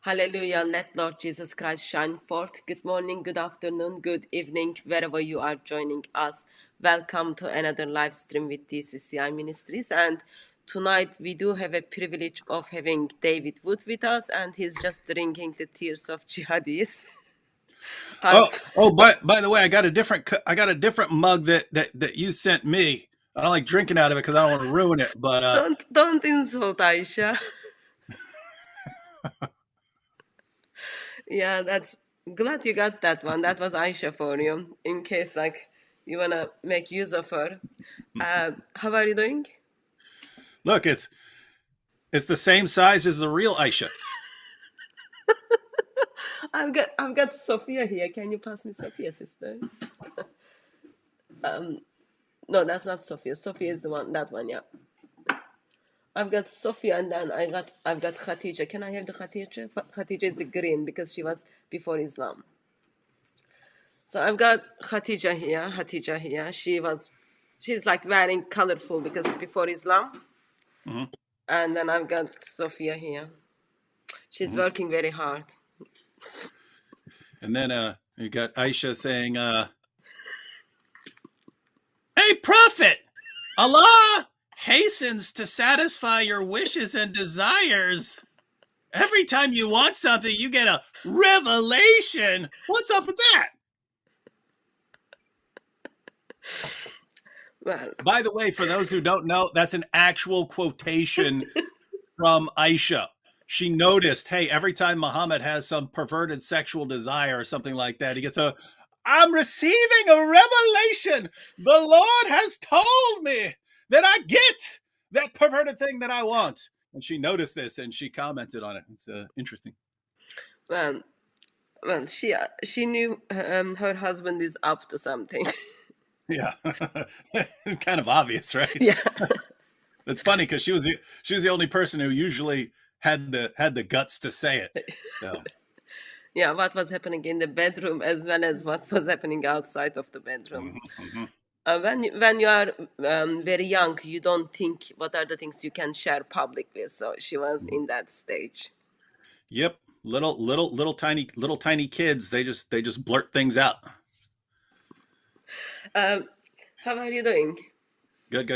Hallelujah. Let Lord Jesus Christ shine forth. Good morning, good afternoon, good evening, wherever you are joining us. Welcome to another live stream with DCCI Ministries. And tonight we do have a privilege of having David Wood with us, and he's just drinking the tears of jihadis. By the way, I got a different mug that you sent me. I don't like drinking out of it because I don't want to ruin it. But don't insult Aisha. Yeah, that's glad you got that one. That was Aisha for you, in case you wanna make use of her. How are you doing? look, it's the same size as the real Aisha. I've got Sophia here. Can you pass me Sophia, sister? No, that's not Sophia. Sophia is the one. That one, yeah. I've got Sophia, and then I've got Khatija. Can I have the Khatija? Khatija is the green because she was before Islam. So I've got Khatija here. She's like wearing colorful because before Islam. Mm-hmm. And then I've got Sophia here. She's working very hard. And then you got Aisha saying, "Hey, Prophet, Allah hastens to satisfy your wishes and desires. Every time you want something, you get a revelation. What's up with that?" Well, by the way, for those who don't know, that's an actual quotation from Aisha. She noticed, hey, every time Muhammad has some perverted sexual desire or something like that, he gets I'm receiving a revelation. The Lord has told me that I get that perverted thing that I want. And she noticed this and she commented on it. It's interesting. well, she knew her husband is up to something. Yeah, it's kind of obvious, right? Yeah. It's funny because she was the only person who usually had the guts to say it. So. Yeah, what was happening in the bedroom as well as what was happening outside of the bedroom. Mm-hmm. When you are very young, you don't think what are the things you can share publicly. So she was in that stage. Yep, little tiny kids. They just blurt things out. How are you doing? Good.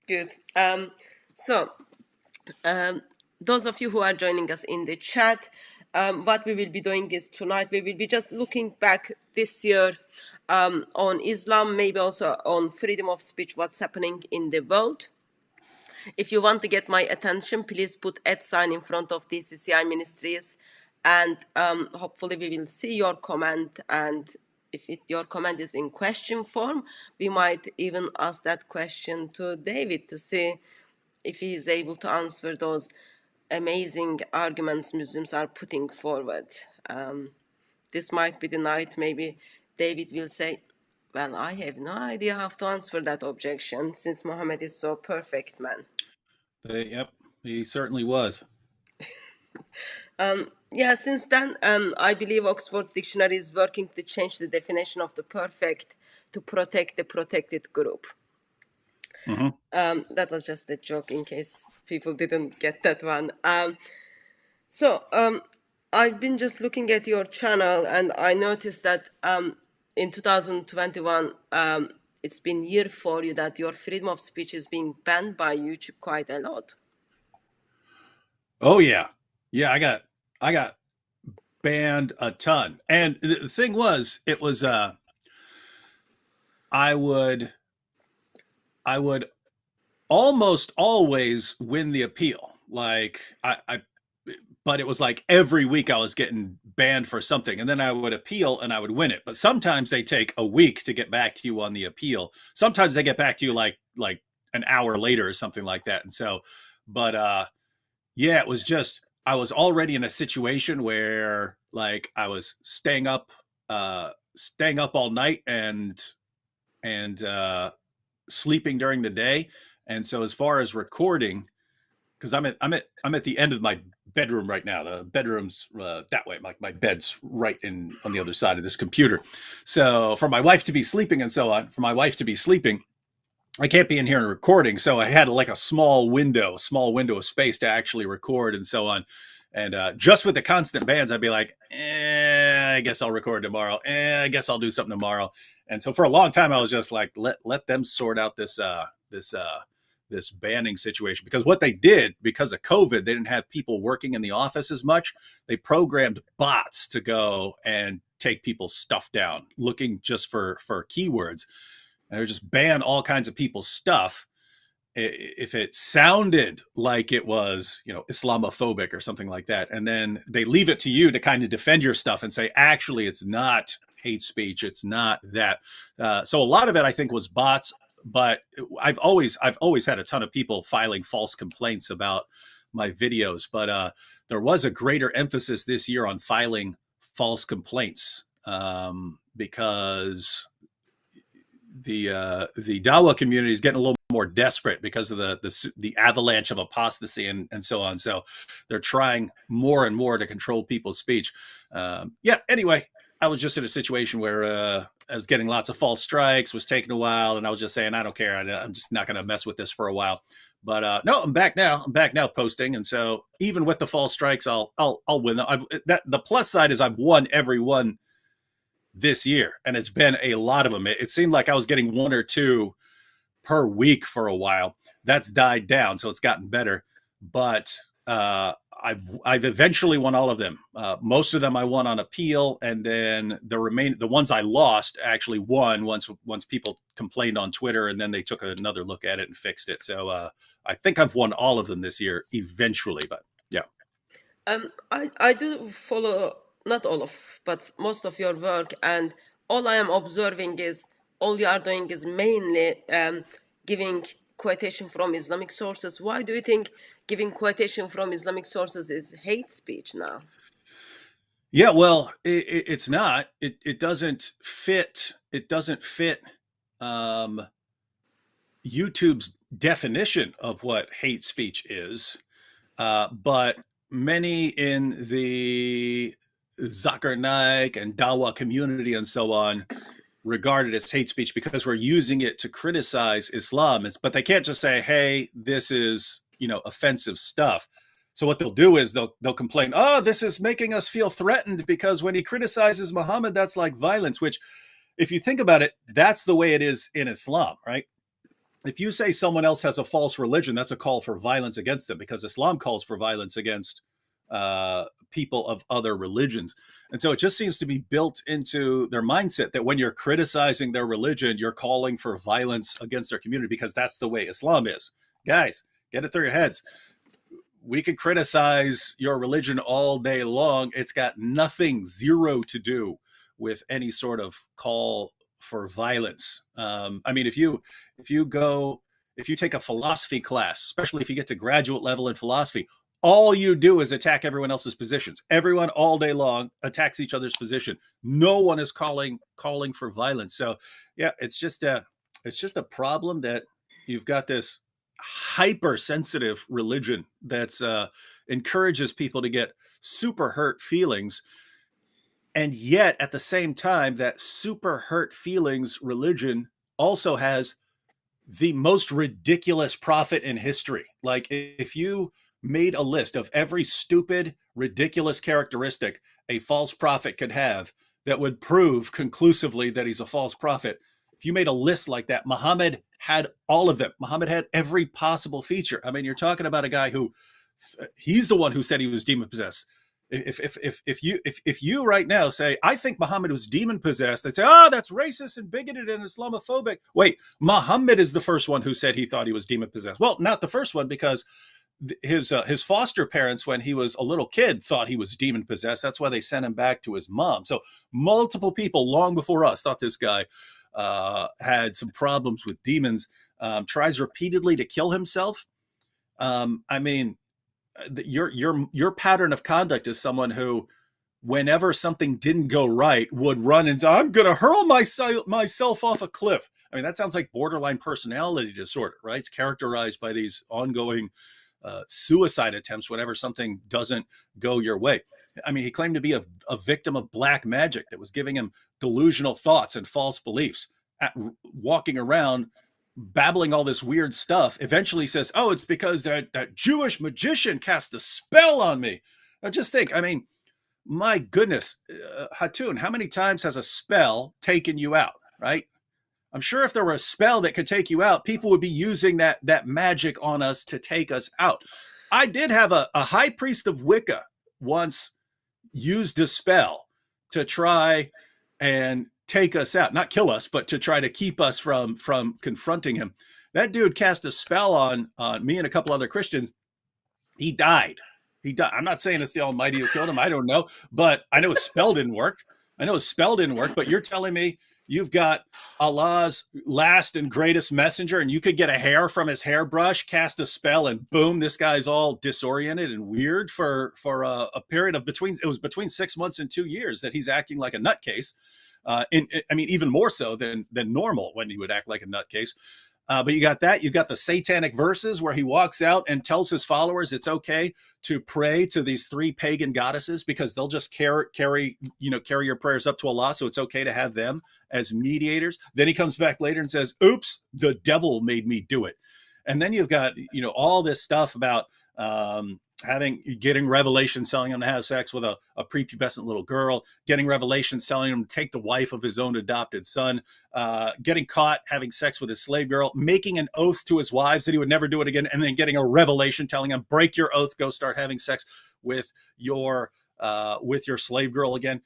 Good. So those of you who are joining us in the chat, what we will be doing is tonight we will be just looking back this year on Islam, maybe also on freedom of speech, what's happening in the world. If you want to get my attention, please put @ in front of DCCI Ministries, and hopefully we will see your comment. And if your comment is in question form, we might even ask that question to David to see if he is able to answer those amazing arguments Muslims are putting forward. This might be the night maybe David will say, well, I have no idea how to answer that objection since Muhammad is so perfect man. Yep, he certainly was. Yeah, since then, I believe Oxford Dictionary is working to change the definition of the perfect to protect the protected group. Mm-hmm. That was just a joke in case people didn't get that one. So I've been just looking at your channel and I noticed that in 2021, it's been year for you that your freedom of speech is being banned by YouTube quite a lot. Oh yeah. I got banned a ton. And the thing was, it was I would almost always win the appeal. Like but it was like every week I was getting banned for something, and then I would appeal and I would win it. But sometimes they take a week to get back to you on the appeal. Sometimes they get back to you like an hour later or something like that. And so, but yeah, it was just, I was already in a situation where like I was staying up all night and sleeping during the day. And so as far as recording, because I'm at the end of my bedroom right now. The bedroom's that way. My bed's right on the other side of this computer. So for my wife to be sleeping and so on, I can't be in here and recording. So I had like a small window of space to actually record and so on. And just with the constant bans, I'd be like, I guess I'll record tomorrow. I guess I'll do something tomorrow. And so for a long time, I was just like, let them sort out this banning situation, because what they did, because of COVID, they didn't have people working in the office as much. They programmed bots to go and take people's stuff down, looking just for keywords, and they just ban all kinds of people's stuff if it sounded like it was, Islamophobic or something like that. And then they leave it to you to kind of defend your stuff and say, actually, it's not hate speech. It's not that. So a lot of it, I think, was bots. But I've always had a ton of people filing false complaints about my videos. But there was a greater emphasis this year on filing false complaints because the Dawa community is getting a little more desperate because of the avalanche of apostasy and so on. So they're trying more and more to control people's speech. Anyway, I was just in a situation where I was getting lots of false strikes, was taking a while, and I was just saying, I don't care. I'm just not going to mess with this for a while. But no, I'm back now. I'm back now posting. And so even with the false strikes, I'll win them. The plus side is I've won every one this year, and it's been a lot of them. It seemed like I was getting one or two per week for a while. That's died down, so it's gotten better. But I've eventually won all of them. Most of them I won on appeal, and then the ones I lost actually won once people complained on Twitter, and then they took another look at it and fixed it. So I think I've won all of them this year eventually. But yeah. I do follow not all of, but most of your work, and all I am observing is all you are doing is mainly giving quotation from Islamic sources. Why do you think giving quotation from Islamic sources is hate speech now? Yeah, well, it's not. It doesn't fit. It doesn't fit YouTube's definition of what hate speech is. But many in the Zakir Naik and Dawa community and so on regard it as hate speech because we're using it to criticize Islam. But they can't just say, hey, this is, offensive stuff. So what they'll do is they'll complain, oh, this is making us feel threatened because when he criticizes Muhammad, that's like violence, which if you think about it, that's the way it is in Islam, right? If you say someone else has a false religion, that's a call for violence against them because Islam calls for violence against people of other religions. And so it just seems to be built into their mindset that when you're criticizing their religion, you're calling for violence against their community because that's the way Islam is. Guys, get it through your heads. We could criticize your religion all day long. It's got zero to do with any sort of call for violence. I mean, if you take a philosophy class, especially if you get to graduate level in philosophy, all you do is attack everyone else's positions. Everyone all day long attacks each other's position. No one is calling for violence. So yeah, it's just a problem that you've got this hypersensitive religion that's encourages people to get super hurt feelings. And yet at the same time, that super hurt feelings religion also has the most ridiculous profit in history. Like if you made a list of every stupid, ridiculous characteristic a false prophet could have that would prove conclusively that he's a false prophet, if you made a list like that, Muhammad had all of them. Muhammad had every possible feature. I mean, you're talking about a guy who, he's the one who said he was demon possessed. If you right now say, I think Muhammad was demon possessed, they'd say, oh, that's racist and bigoted and Islamophobic. Wait, Muhammad is the first one who said he thought he was demon possessed. Well, not the first one, because his foster parents, when he was a little kid, thought he was demon possessed. That's why they sent him back to his mom. So multiple people long before us thought this guy had some problems with demons. Tries repeatedly to kill himself. I mean, your pattern of conduct is someone who, whenever something didn't go right, would run and say, I'm going to hurl myself off a cliff. I mean, that sounds like borderline personality disorder, right? It's characterized by these ongoing suicide attempts whenever something doesn't go your way. I mean, he claimed to be a victim of black magic that was giving him delusional thoughts and false beliefs, walking around babbling all this weird stuff. Eventually says, oh, it's because that Jewish magician cast a spell on me. Just think, I mean, my goodness, Hatun, how many times has a spell taken you out, right? I'm sure if there were a spell that could take you out, people would be using that magic on us to take us out. I did have a high priest of Wicca once used a spell to try and take us out, not kill us, but to try to keep us from confronting him. That dude cast a spell on me and a couple other Christians. He died. He died. I'm not saying it's the Almighty who killed him. I don't know, but I know his spell didn't work. I know his spell didn't work. But you're telling me you've got Allah's last and greatest messenger, and you could get a hair from his hairbrush, cast a spell, and boom, this guy's all disoriented and weird for a period of between 6 months and 2 years that he's acting like a nutcase. I mean, even more so than normal when he would act like a nutcase. But you got that. You got the satanic verses where he walks out and tells his followers it's okay to pray to these 3 pagan goddesses because they'll just carry your prayers up to Allah. So it's okay to have them as mediators. Then he comes back later and says, "Oops, the devil made me do it." And then you've got all this stuff about getting revelations telling him to have sex with a prepubescent little girl, getting revelations telling him to take the wife of his own adopted son, getting caught having sex with his slave girl, making an oath to his wives that he would never do it again, and then getting a revelation telling him, break your oath, go start having sex with your slave girl again.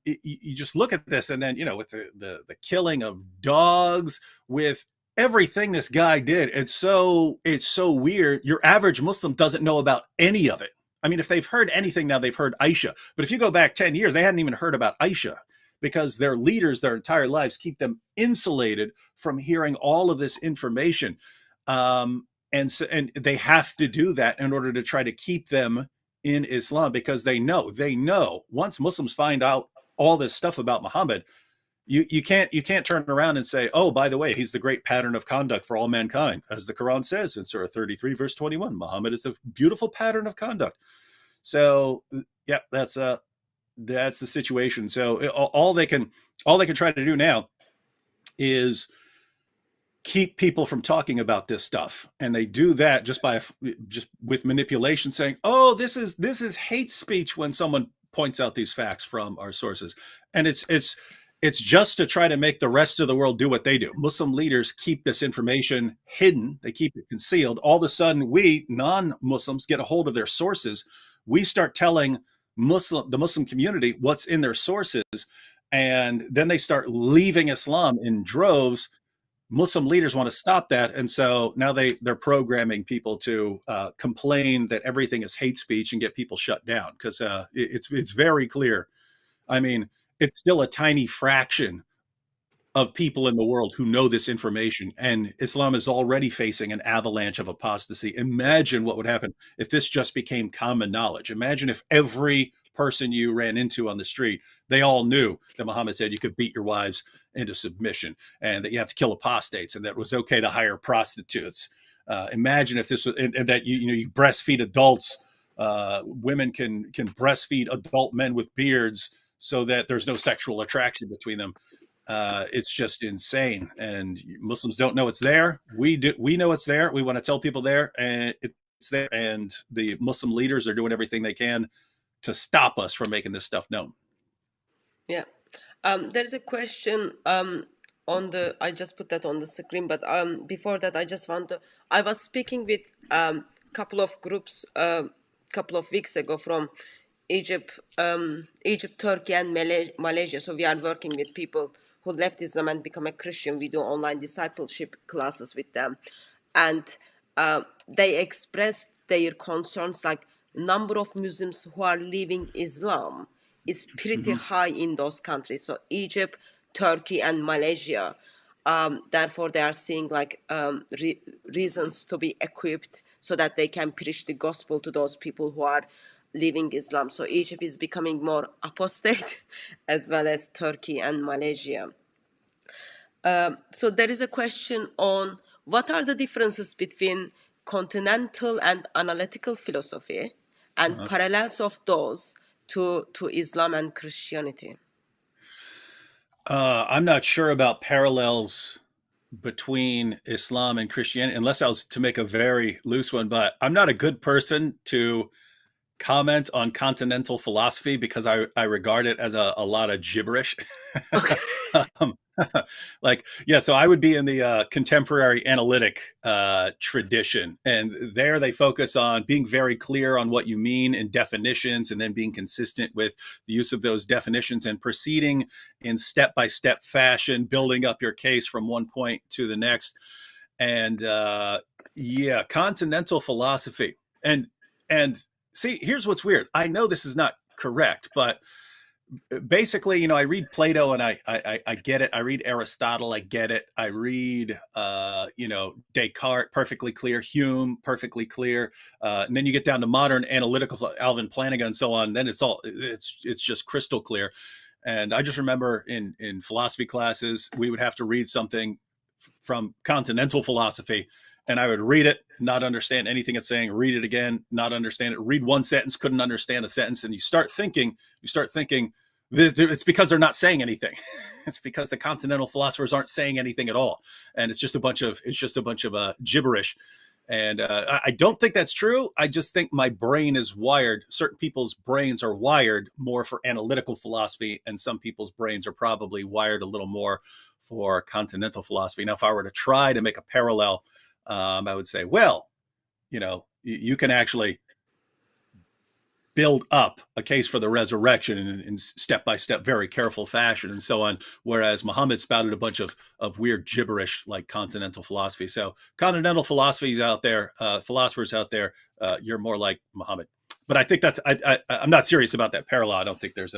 You just look at this, and then with the killing of dogs, with everything this guy did, it's so weird. Your average Muslim doesn't know about any of it. I mean, if they've heard anything now, they've heard Aisha. But if you go back 10 years, they hadn't even heard about Aisha because their leaders, their entire lives, keep them insulated from hearing all of this information. And they have to do that in order to try to keep them in Islam because they know once Muslims find out all this stuff about Muhammad, you can't turn around and say, oh, by the way, he's the great pattern of conduct for all mankind. As the Quran says in Surah 33, verse 21, Muhammad is a beautiful pattern of conduct. So, yeah, that's the situation. So all they can try to do now is keep people from talking about this stuff. And they do that just with manipulation, saying, oh, this is hate speech when someone points out these facts from our sources. And it's just to try to make the rest of the world do what they do. Muslim leaders keep this information hidden. They keep it concealed. All of a sudden, we non-Muslims get a hold of their sources. We start telling the Muslim community what's in their sources, and then they start leaving Islam in droves. Muslim leaders want to stop that, and so now they're programming people to complain that everything is hate speech and get people shut down because it's very clear. I mean, it's still a tiny fraction of people in the world who know this information, and Islam is already facing an avalanche of apostasy. Imagine what would happen if this just became common knowledge. Imagine if every person you ran into on the street, they all knew that Muhammad said you could beat your wives into submission and that you have to kill apostates and that it was okay to hire prostitutes. Imagine if this was, and that you breastfeed adults. Women can breastfeed adult men with beards so that there's no sexual attraction between them. It's just insane, and Muslims don't know it's there. We do. We know it's there. We want to tell people there, and it's there. And the Muslim leaders are doing everything they can to stop us from making this stuff known. Yeah. There's a question I just put that on the screen, but before that, I was speaking with couple of groups couple of weeks ago from Egypt, Turkey, and Malaysia. So we are working with people who left Islam and become a Christian. We do online discipleship classes with them, and they expressed their concerns. Like, number of Muslims who are leaving Islam is pretty high in those countries. So Egypt, Turkey, and Malaysia. Therefore, they are seeing like reasons to be equipped so that they can preach the gospel to those people who are leaving Islam. So Egypt is becoming more apostate as well as Turkey and Malaysia. So there is a question on what are the differences between continental and analytical philosophy and parallels of those to Islam and Christianity. I'm not sure about parallels between Islam and Christianity, unless I was to make a very loose one, but I'm not a good person to comment on continental philosophy because I regard it as a lot of gibberish. Okay. um, yeah, so I would be in the contemporary analytic tradition, and there they focus on being very clear on what you mean in definitions, and then being consistent with the use of those definitions and proceeding in step-by-step fashion, building up your case from one point to the next. And yeah, continental philosophy. And see, here's what's weird. I know this is not correct, but basically, I read Plato and I get it. I read Aristotle, I get it. I read Descartes, perfectly clear. Hume, perfectly clear. And then you get down to modern analytical, Alvin Plantinga and so on. Then it's just crystal clear. And I just remember in philosophy classes, we would have to read something from continental philosophy, and I would read it, not understand anything it's saying, read it again, not understand it, read one sentence, couldn't understand a sentence, and you start thinking it's because they're not saying anything. It's because the continental philosophers aren't saying anything at all, and it's just a bunch of gibberish. And I don't think that's true. I just think my brain is wired. Certain people's brains are wired more for analytical philosophy, and some people's brains are probably wired a little more for continental philosophy. Now, if I were to try to make a parallel, I would say, well, you can actually build up a case for the resurrection in step-by-step, very careful fashion and so on, whereas Muhammad spouted a bunch of weird gibberish like continental philosophy. So continental philosophers out there, you're more like Muhammad. But I think I'm not serious about that parallel. I don't think there's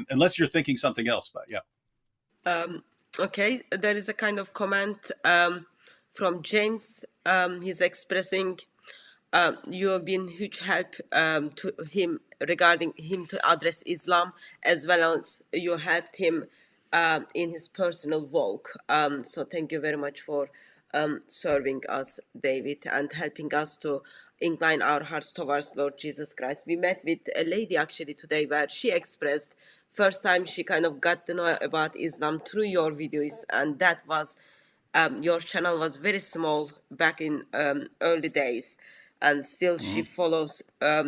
unless you're thinking something else, but yeah. Okay, there is a kind of comment from James. He's expressing you have been huge help to him regarding him to address Islam, as well as you helped him in his personal walk. So thank you very much for serving us, David, and helping us to incline our hearts towards Lord Jesus Christ. We met with a lady actually today where she expressed first time she kind of got to know about Islam through your videos, and that was your channel was very small back in early days, and still she follows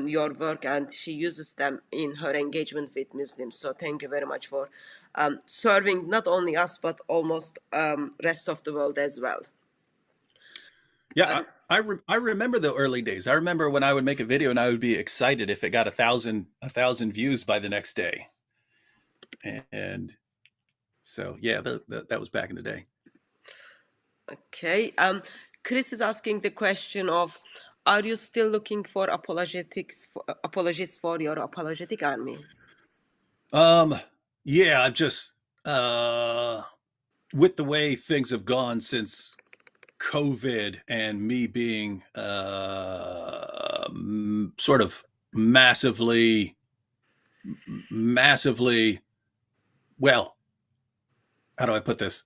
your work and she uses them in her engagement with Muslims. So thank you very much for serving not only us but almost rest of the world as well. Yeah, I remember the early days. I remember when I would make a video and I would be excited if it got 1,000 views by the next day. And so, yeah, that was back in the day. Okay. Chris is asking the question of, are you still looking for apologists for your apologetic army? Yeah, I've just with the way things have gone since COVID and me being sort of massively, well, how do I put this?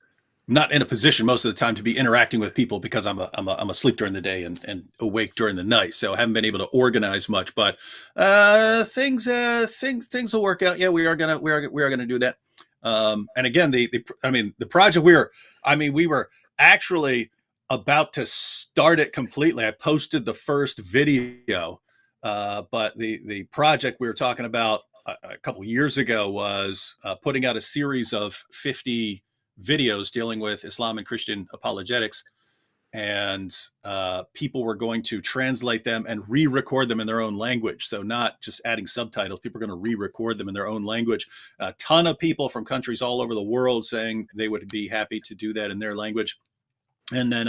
I'm not in a position most of the time to be interacting with people because I'm asleep during the day and awake during the night. So I haven't been able to organize much, but things will work out. Yeah, we are gonna do that. And again, the project we were actually about to start it completely. I posted the first video, but the project we were talking about a couple of years ago was putting out a series of 50 videos dealing with Islam and Christian apologetics, and people were going to translate them and re-record them in their own language. So not just adding subtitles, people are going to re-record them in their own language. A ton of people from countries all over the world saying they would be happy to do that in their language. And then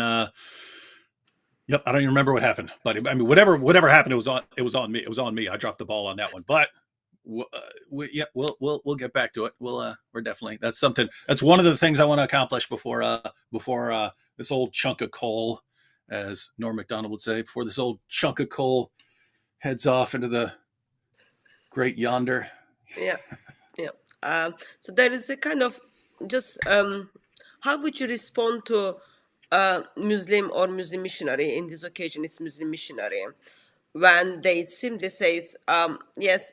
yep, I don't even remember what happened, but I mean, whatever happened, it was on me. I dropped the ball on that one, but we'll get back to it. We're definitely, that's one of the things I want to accomplish before this old chunk of coal, as Norm Macdonald would say, before this old chunk of coal heads off into the great yonder. Yeah. So there is a kind of just how would you respond to Muslim or Muslim missionary? In this occasion, it's Muslim missionary, when they simply says, yes,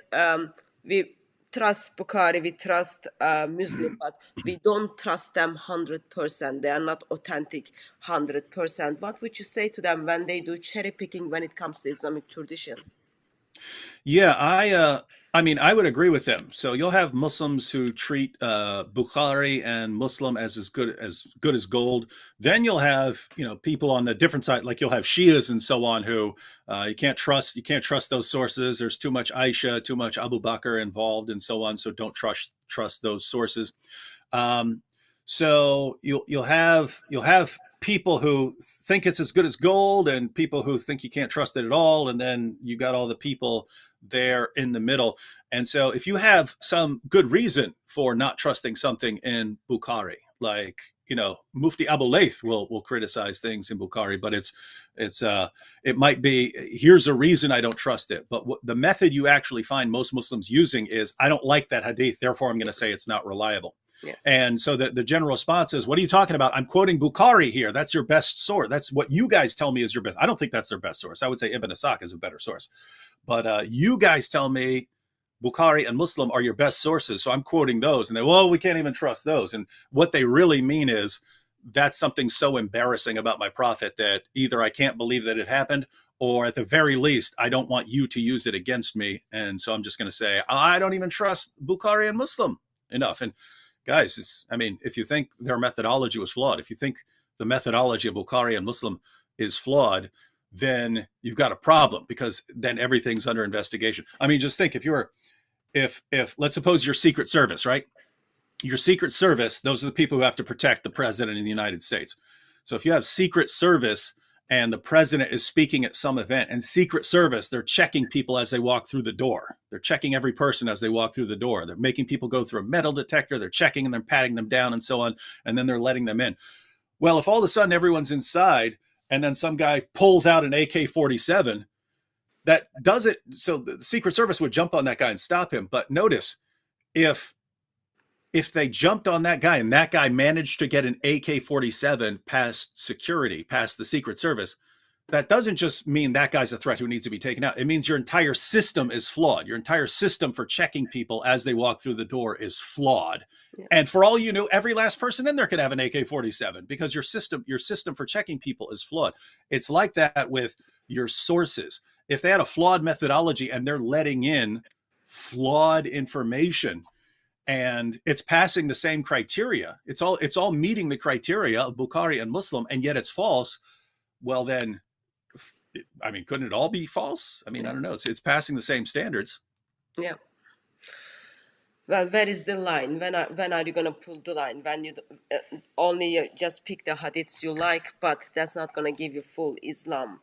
we trust Bukhari, we trust Muslim, but we don't trust them 100%. They are not authentic 100%. What would you say to them when they do cherry picking when it comes to Islamic tradition? Yeah, I mean, I would agree with them. So you'll have Muslims who treat Bukhari and Muslim as good as gold. Then you'll have, you know, people on the different side, like you'll have Shias and so on, who you can't trust. You can't trust those sources. There's too much Aisha, too much Abu Bakr involved, and so on. So don't trust those sources. Um, so you'll have people who think it's as good as gold, and people who think you can't trust it at all, and then you got all the people there in the middle. And so if you have some good reason for not trusting something in Bukhari, like, you know, Mufti Abu Layth will criticize things in Bukhari, but it might be, here's a reason I don't trust it. But the method you actually find most Muslims using is, I don't like that hadith, therefore I'm going to say it's not reliable. Yeah. And so the general response is, what are you talking about? I'm quoting Bukhari here. That's your best source. That's what you guys tell me is your best. I don't think that's their best source. I would say Ibn Ishaq is a better source. But you guys tell me Bukhari and Muslim are your best sources. So I'm quoting those. And they, well, we can't even trust those. And what they really mean is, that's something so embarrassing about my prophet that either I can't believe that it happened, or at the very least, I don't want you to use it against me. And so I'm just going to say, I don't even trust Bukhari and Muslim enough. And guys, I mean, if you think their methodology was flawed, if you think the methodology of Bukhari and Muslim is flawed, then you've got a problem, because then everything's under investigation. I mean, just think, if let's suppose your Secret Service, right? Your Secret Service, those are the people who have to protect the president of the United States. So if you have Secret Service and the president is speaking at some event, and Secret Service, they're checking people as they walk through the door. They're checking every person as they walk through the door. They're making people go through a metal detector. They're checking and they're patting them down and so on. And then they're letting them in. Well, if all of a sudden everyone's inside and then some guy pulls out an AK-47, that does it. So the Secret Service would jump on that guy and stop him. But notice, if they jumped on that guy and that guy managed to get an AK-47 past security, past the Secret Service, that doesn't just mean that guy's a threat who needs to be taken out. It means your entire system is flawed. Your entire system for checking people as they walk through the door is flawed. Yeah. And for all you know, every last person in there could have an AK-47, because your system for checking people is flawed. It's like that with your sources. If they had a flawed methodology and they're letting in flawed information, and it's passing the same criteria, it's all meeting the criteria of Bukhari and Muslim, and yet it's false, well then, I mean, couldn't it all be false? I mean, I don't know. It's passing the same standards. Yeah. Well, where is the line? When are you going to pull the line? When you only just pick the hadiths you like, but that's not going to give you full Islam.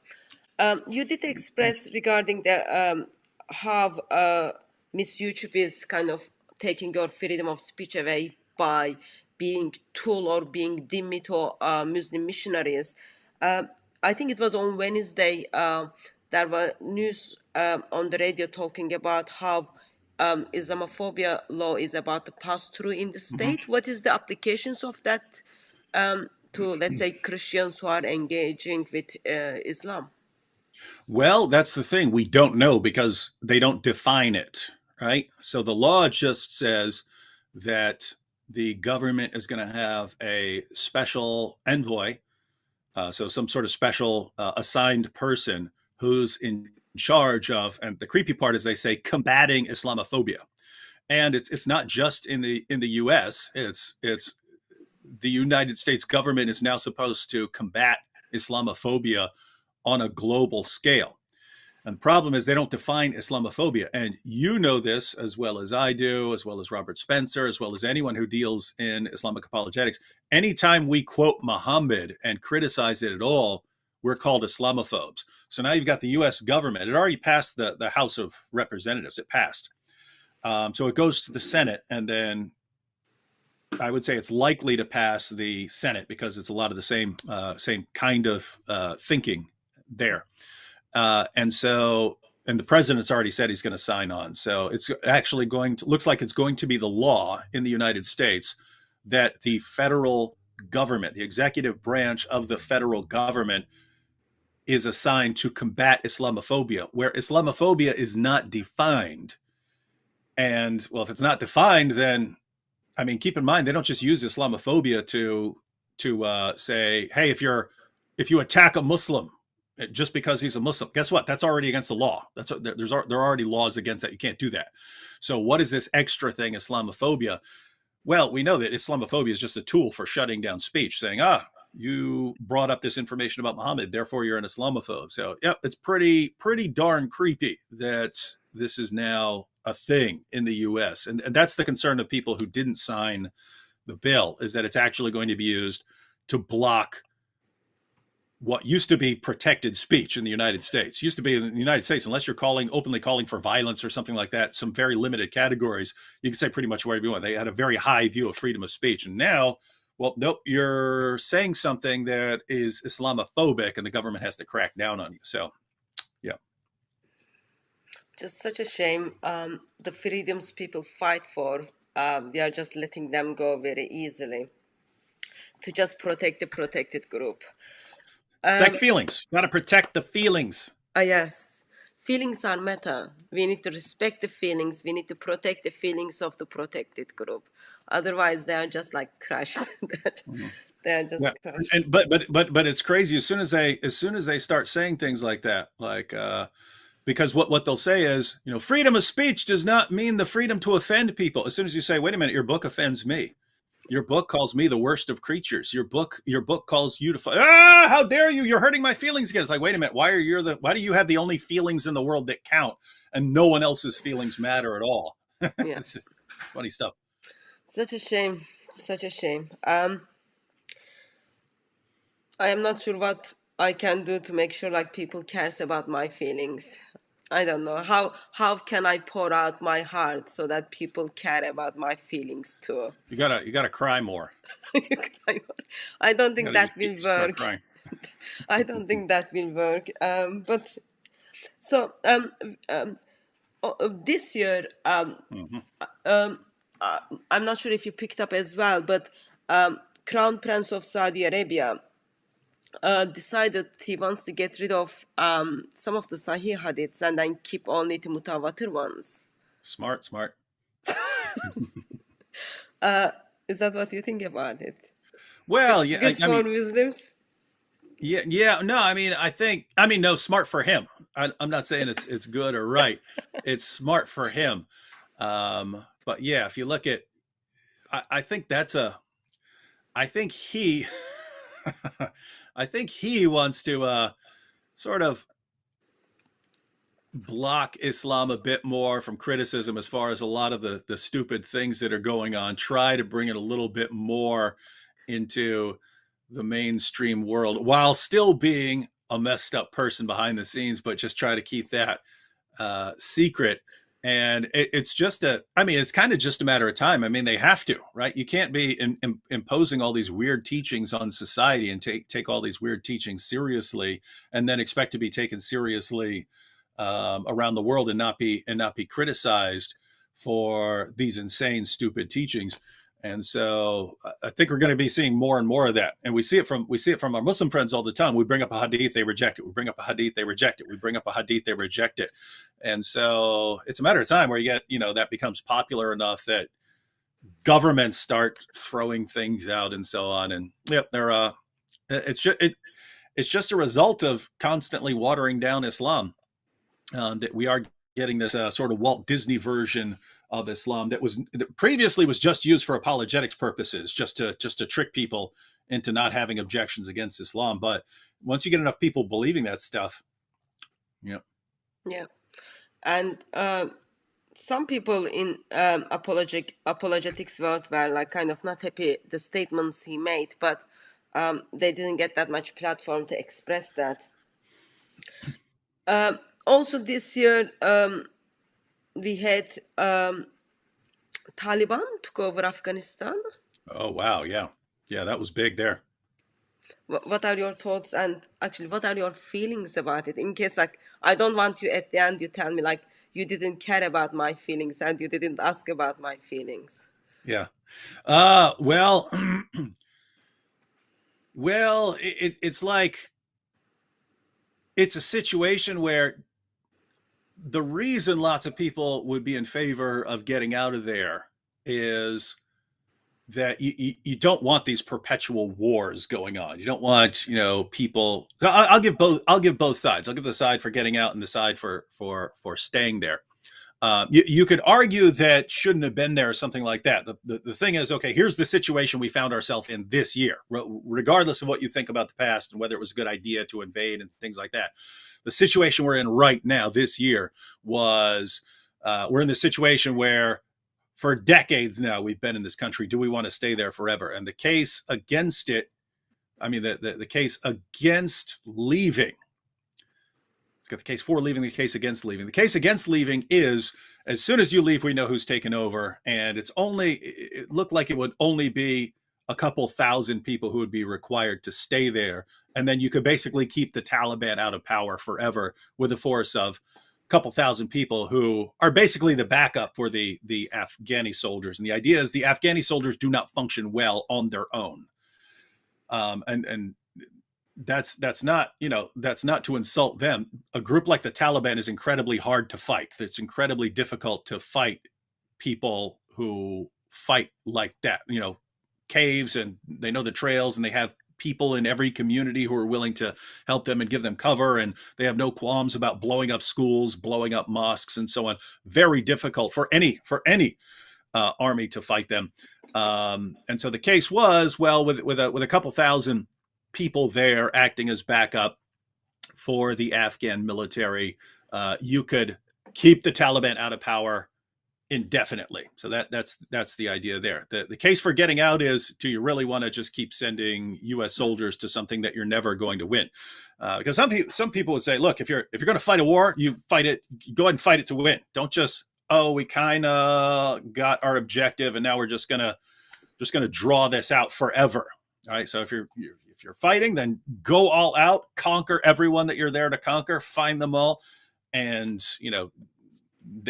You did express regarding the how Miss YouTube is kind of taking your freedom of speech away by being tool or being dimmy to Muslim missionaries. I think it was on Wednesday, there were news on the radio talking about how Islamophobia law is about to pass through in the state. Mm-hmm. What is the applications of that to, let's say, Christians who are engaging with Islam? Well, that's the thing. We don't know, because they don't define it, right? So the law just says that the government is going to have a special envoy, so some sort of special assigned person who's in charge of, and the creepy part is they say, combating Islamophobia. And it's not just in the U.S. It's the United States government is now supposed to combat Islamophobia on a global scale. And the problem is they don't define Islamophobia. And you know this as well as I do, as well as Robert Spencer, as well as anyone who deals in Islamic apologetics. Anytime we quote Muhammad and criticize it at all, we're called Islamophobes. So now you've got the U.S. government. It already passed the House of Representatives. It passed. So it goes to the Senate, and then I would say it's likely to pass the Senate, because it's a lot of the same kind of thinking there. And the president's already said he's going to sign on. So it's actually looks like it's going to be the law in the United States that the federal government, the executive branch of the federal government, is assigned to combat Islamophobia, where Islamophobia is not defined. And well, if it's not defined, then, I mean, keep in mind, they don't just use Islamophobia to say, hey, if you attack a Muslim, just because he's a Muslim. Guess what? That's already against the law. There are already laws against that. You can't do that. So what is this extra thing, Islamophobia? Well, we know that Islamophobia is just a tool for shutting down speech, saying, you brought up this information about Muhammad, therefore you're an Islamophobe. So, yeah, it's pretty darn creepy that this is now a thing in the U.S. And that's the concern of people who didn't sign the bill, is that it's actually going to be used to block what used to be protected speech in the United States. Used to be in the United States, unless you're openly calling for violence or something like that, some very limited categories, you can say pretty much whatever you want. They had a very high view of freedom of speech. And now, well, nope, you're saying something that is Islamophobic and the government has to crack down on you. So, yeah. Just such a shame. The freedoms people fight for, we are just letting them go very easily to just protect the protected group. Protect feelings. Got to protect the feelings. Yes. Feelings are meta. We need to respect the feelings. We need to protect the feelings of the protected group. Otherwise, they are just like crushed. They are just crushed. And but it's crazy. As soon as they start saying things like that, like because what they'll say is, freedom of speech does not mean the freedom to offend people. As soon as you say, wait a minute, your book offends me. Your book calls me the worst of creatures. Your book calls you to how dare you? You're hurting my feelings again. It's like, wait a minute, why do you have the only feelings in the world that count and no one else's feelings matter at all? Yeah. It's just funny stuff. Such a shame. Such a shame. I am not sure what I can do to make sure like people cares about my feelings. I don't know. How can I pour out my heart so that people care about my feelings too? You gotta cry more. I don't think that will work. I don't think that will work. But so this year, I'm not sure if you picked up as well, but Crown Prince of Saudi Arabia decided he wants to get rid of some of the Sahih hadiths and then keep only the mutawatir ones. Smart. Is that what you think about it? Well, yeah. Good for Muslims? Yeah. No, no, smart for him. I'm not saying it's good or right. It's smart for him. But yeah, if you look at, I think he I think he wants to sort of block Islam a bit more from criticism as far as a lot of the stupid things that are going on, try to bring it a little bit more into the mainstream world while still being a messed up person behind the scenes, but just try to keep that secret. And it's kind of just a matter of time. I mean, they have to, right? You can't be imposing all these weird teachings on society and take all these weird teachings seriously and then expect to be taken seriously around the world and not be criticized for these insane, stupid teachings. And so I think we're going to be seeing more and more of that. And we see it from our Muslim friends all the time. We bring up a hadith, they reject it. We bring up a hadith, they reject it. We bring up a hadith, they reject it. And so it's a matter of time where you get, that becomes popular enough that governments start throwing things out and so on. And it's just a result of constantly watering down Islam that we are getting this sort of Walt Disney version of Islam that previously was just used for apologetics purposes, just to trick people into not having objections against Islam. But once you get enough people believing that stuff, yeah. And some people in apologetics world were like kind of not happy the statements he made, but they didn't get that much platform to express that. Also this year, we had Taliban took over Afghanistan. Oh, wow. Yeah, that was big there. What are your thoughts and actually what are your feelings about it? In case like I don't want you at the end, you tell me like you didn't care about my feelings and you didn't ask about my feelings. Yeah. Well, it's like it's a situation where the reason lots of people would be in favor of getting out of there is that you don't want these perpetual wars going on. You don't want, people. I'll give both sides. I'll give the side for getting out and the side for staying there. You could argue that shouldn't have been there or something like that. The thing is, okay, here's the situation we found ourselves in this year, regardless of what you think about the past and whether it was a good idea to invade and things like that. The situation we're in right now this year was we're in the situation where for decades now we've been in this country. Do we want to stay there forever? And the case against it, the case against leaving, got the case for leaving, the case against leaving. The case against leaving is, as soon as you leave, we know who's taken over. And it looked like it would only be a couple thousand people who would be required to stay there. And then you could basically keep the Taliban out of power forever with a force of a couple thousand people who are basically the backup for the Afghani soldiers. And the idea is the Afghani soldiers do not function well on their own. And that's not to insult them. A group like the Taliban is incredibly hard to fight. It's incredibly difficult to fight people who fight like that, caves, and they know the trails, and they have people in every community who are willing to help them and give them cover, and they have no qualms about blowing up schools, blowing up mosques, and so on. Very difficult for any army to fight them. And so the case was, well, with a couple thousand people there acting as backup for the Afghan military, you could keep the Taliban out of power indefinitely. So that's the idea there. The case for getting out is, do you really want to just keep sending U.S. soldiers to something that you're never going to win? Because some people would say, look, if you're going to fight a war, you fight it. Go ahead and fight it to win. Don't just, we kind of got our objective and now we're just gonna draw this out forever. All right. So if you're fighting, then go all out, conquer everyone that you're there to conquer, find them all, and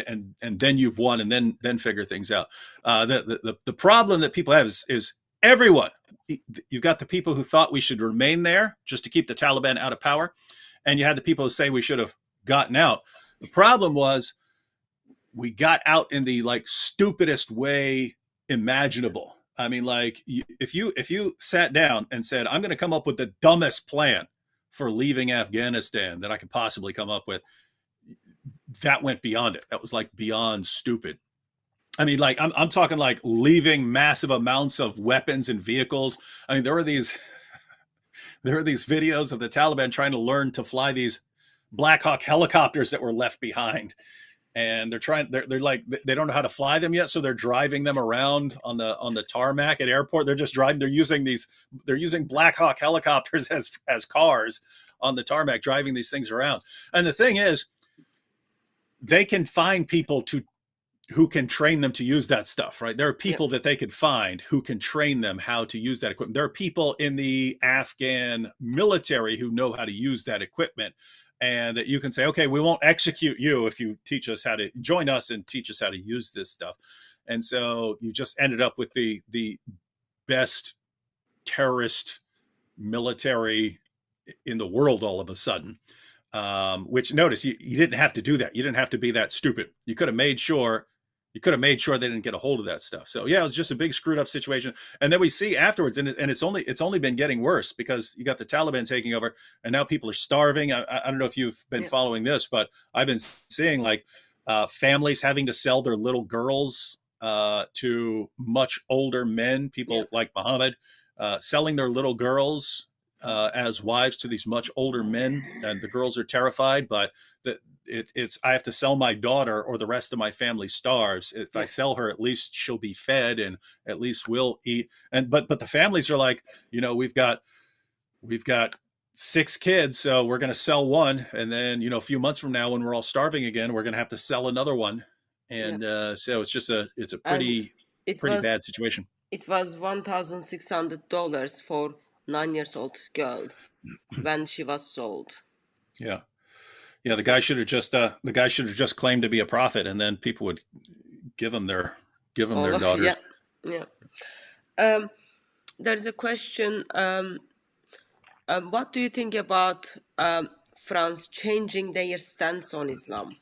and then you've won, and then figure things out. The problem that people have is everyone. You've got the people who thought we should remain there just to keep the Taliban out of power, and you had the people who say we should have gotten out. The problem was we got out in the stupidest way imaginable. I mean, if you sat down and said, I'm going to come up with the dumbest plan for leaving Afghanistan that I could possibly come up with, that went beyond it. That was beyond stupid. I mean, I'm talking leaving massive amounts of weapons and vehicles. I mean, there are these videos of the Taliban trying to learn to fly these Black Hawk helicopters that were left behind. And they're like, they don't know how to fly them yet. So they're driving them around on the tarmac at airport. They're just driving, they're using Black Hawk helicopters as cars on the tarmac, driving these things around. And the thing is, they can find people who can train them to use that stuff, right? There are people that they could find who can train them how to use that equipment. There are people in the Afghan military who know how to use that equipment. And that you can say, okay, we won't execute you if you teach us how to join us and teach us how to use this stuff. And so you just ended up with the best terrorist military in the world all of a sudden. Which, notice, you didn't have to do that. You didn't have to be that stupid. You could have made sure they didn't get a hold of that stuff. So yeah, it was just a big screwed up situation. And then we see afterwards, and it's only been getting worse, because you got the Taliban taking over, and now people are starving. I don't know if you've been following this, but I've been seeing families having to sell their little girls to much older men, people like Muhammad, selling their little girls as wives to these much older men, and the girls are terrified. But I have to sell my daughter or the rest of my family starves. If I sell her, at least she'll be fed and at least we'll eat. But the families are like, we've got 6 kids, so we're going to sell one, and then a few months from now, when we're all starving again, we're going to have to sell another one. And so it's a pretty bad situation. It was $1,600 for 9-year-old girl when she was sold. Yeah. The guy should have just claimed to be a prophet, and then people would give them their daughters. There is a question. What do you think about France changing their stance on Islam?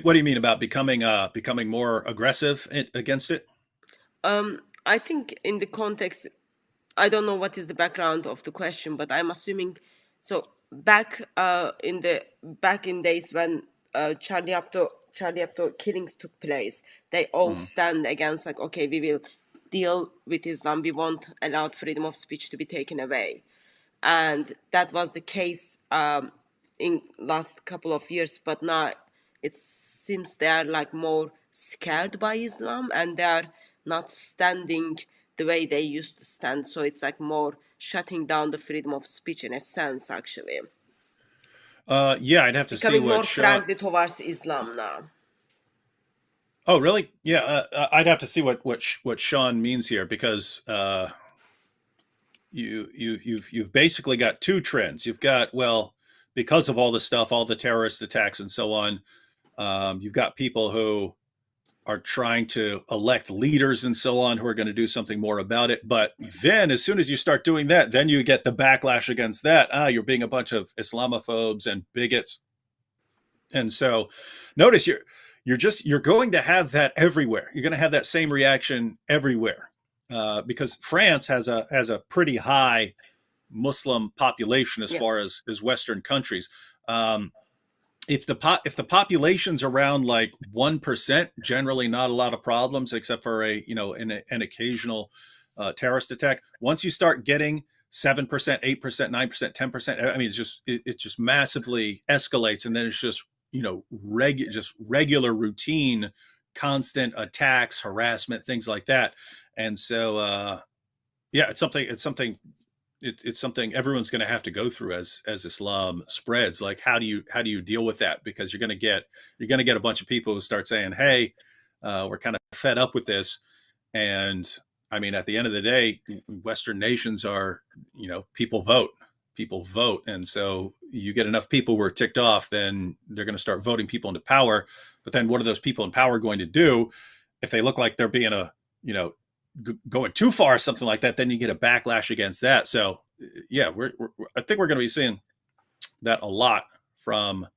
What do you mean about becoming more aggressive against it? I think in the context, I don't know what is the background of the question, but I'm assuming so back in days when Charlie Hebdo killings took place, they all Mhm. stand against like, okay, we will deal with Islam. We won't allow freedom of speech to be taken away, and that was the case in last couple of years. But now it seems they are like more scared by Islam, and they are not standing the way they used to stand. So it's like more shutting down the freedom of speech in a sense, actually Yeah, I'd have to see becoming what more Sean. friendly towards Islam now. Oh, really? Yeah, I'd have to see what Sean means here because you've basically got two trends. You've got, well, because of all the stuff, all the terrorist attacks and so on. You've got people who are trying to elect leaders and so on who are going to do something more about it. But then, as soon as you start doing that, then you get the backlash against that. You're being a bunch of Islamophobes and bigots. And so, notice you're going to have that everywhere. You're going to have that same reaction everywhere because France has a pretty high Muslim population as Yeah. far as Western countries. Um, if the population's around like 1%, generally not a lot of problems except for an occasional terrorist attack. Once you start getting 7%, 8%, 9%, 10%, I mean, it just massively escalates, and then it's just just regular routine, constant attacks, harassment, things like that. And so yeah, it's something everyone's going to have to go through as Islam spreads. Like, how do you deal with that? Because you're going to get a bunch of people who start saying, "Hey, we're kind of fed up with this." And I mean, at the end of the day, Western nations are, people vote, and so you get enough people who are ticked off, then they're going to start voting people into power. But then, what are those people in power going to do if they look like they're being going too far or something like that? Then you get a backlash against that. So yeah, I think we're going to be seeing that a lot from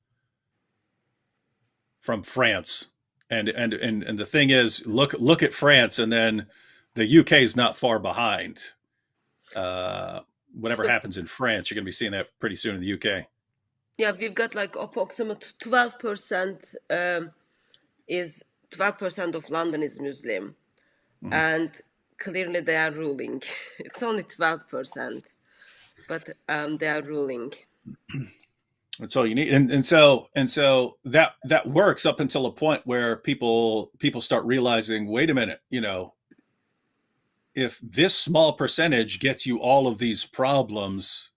France. And the thing is, look at France, and then the UK is not far behind. Whatever So happens in France, you're going to be seeing that pretty soon in the UK. yeah, we've got like approximate 12% is 12% of London is Muslim, Mhm. and clearly they are ruling. It's only 12%, but they are ruling. That's all you need, and so that works up until a point where people start realizing, wait a minute, if this small percentage gets you all of these problems,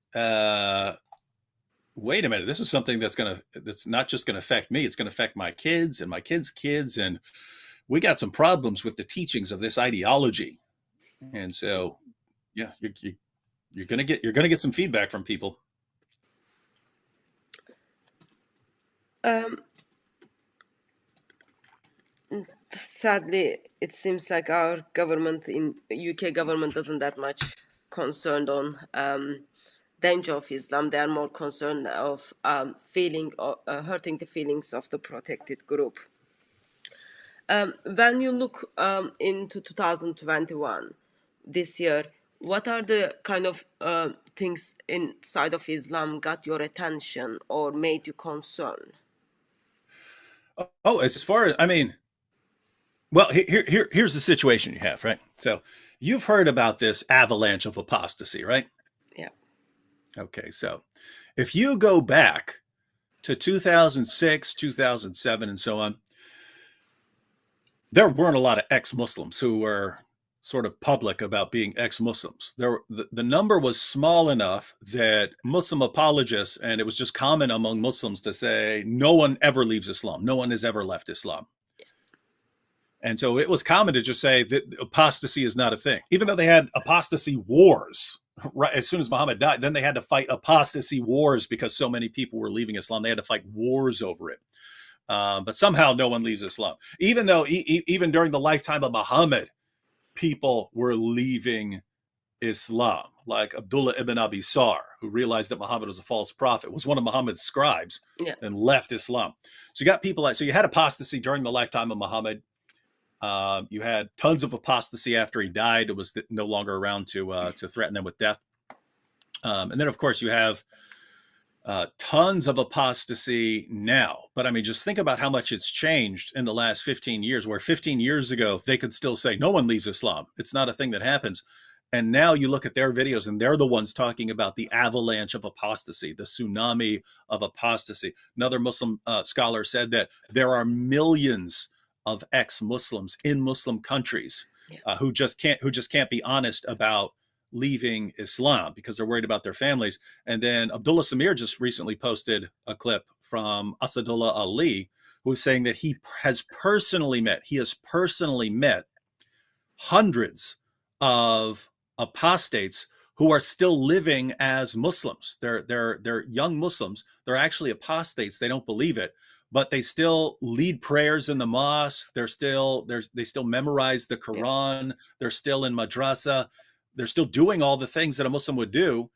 wait a minute, this is something that's not just going to affect me, it's going to affect my kids and my kids' kids, and we got some problems with the teachings of this ideology. And so, yeah, you're going to get some feedback from people. Um, Sadly, it seems like our government in UK government doesn't that much concerned on danger of Islam. They are more concerned of feeling or hurting the feelings of the protected group. When you look into 2021, this year, what are the kind of things inside of Islam got your attention or made you concerned? Oh, as far as, I mean, well, here's the situation you have, right? So you've heard about this avalanche of apostasy, right? Yeah. Okay, so if you go back to 2006, 2007, and so on, there weren't a lot of ex-Muslims who were sort of public about being ex-Muslims. The number was small enough that Muslim apologists, and it was just common among Muslims to say, no one ever leaves Islam. No one has ever left Islam. And so it was common to just say that apostasy is not a thing, even though they had apostasy wars. Right as soon as Muhammad died, then they had to fight apostasy wars because so many people were leaving Islam. They had to fight wars over it. But somehow no one leaves Islam, even though even during the lifetime of Muhammad, people were leaving Islam, like Abdullah ibn Abi Sar, who realized that Muhammad was a false prophet, was one of Muhammad's scribes, Yeah. and left Islam. So you got people so you had apostasy during the lifetime of Muhammad. You had tons of apostasy after he died. It was no longer around to threaten them with death. And then, of course, you have tons of apostasy now. But I mean, just think about how much it's changed in the last 15 years, where 15 years ago, they could still say no one leaves Islam. It's not a thing that happens. And now you look at their videos and they're the ones talking about the avalanche of apostasy, the tsunami of apostasy. Another Muslim scholar said that there are millions of ex-Muslims in Muslim countries who just can't be honest about leaving Islam because they're worried about their families. And then Abdullah Samir just recently posted a clip from Asadullah Ali, who is saying that he has personally met hundreds of apostates who are still living as Muslims. They're young Muslims. They're actually apostates. They don't believe it, but they still lead prayers in the mosque. They still memorize the Quran. They're still in madrasa. They're still doing all the things that a Muslim would do.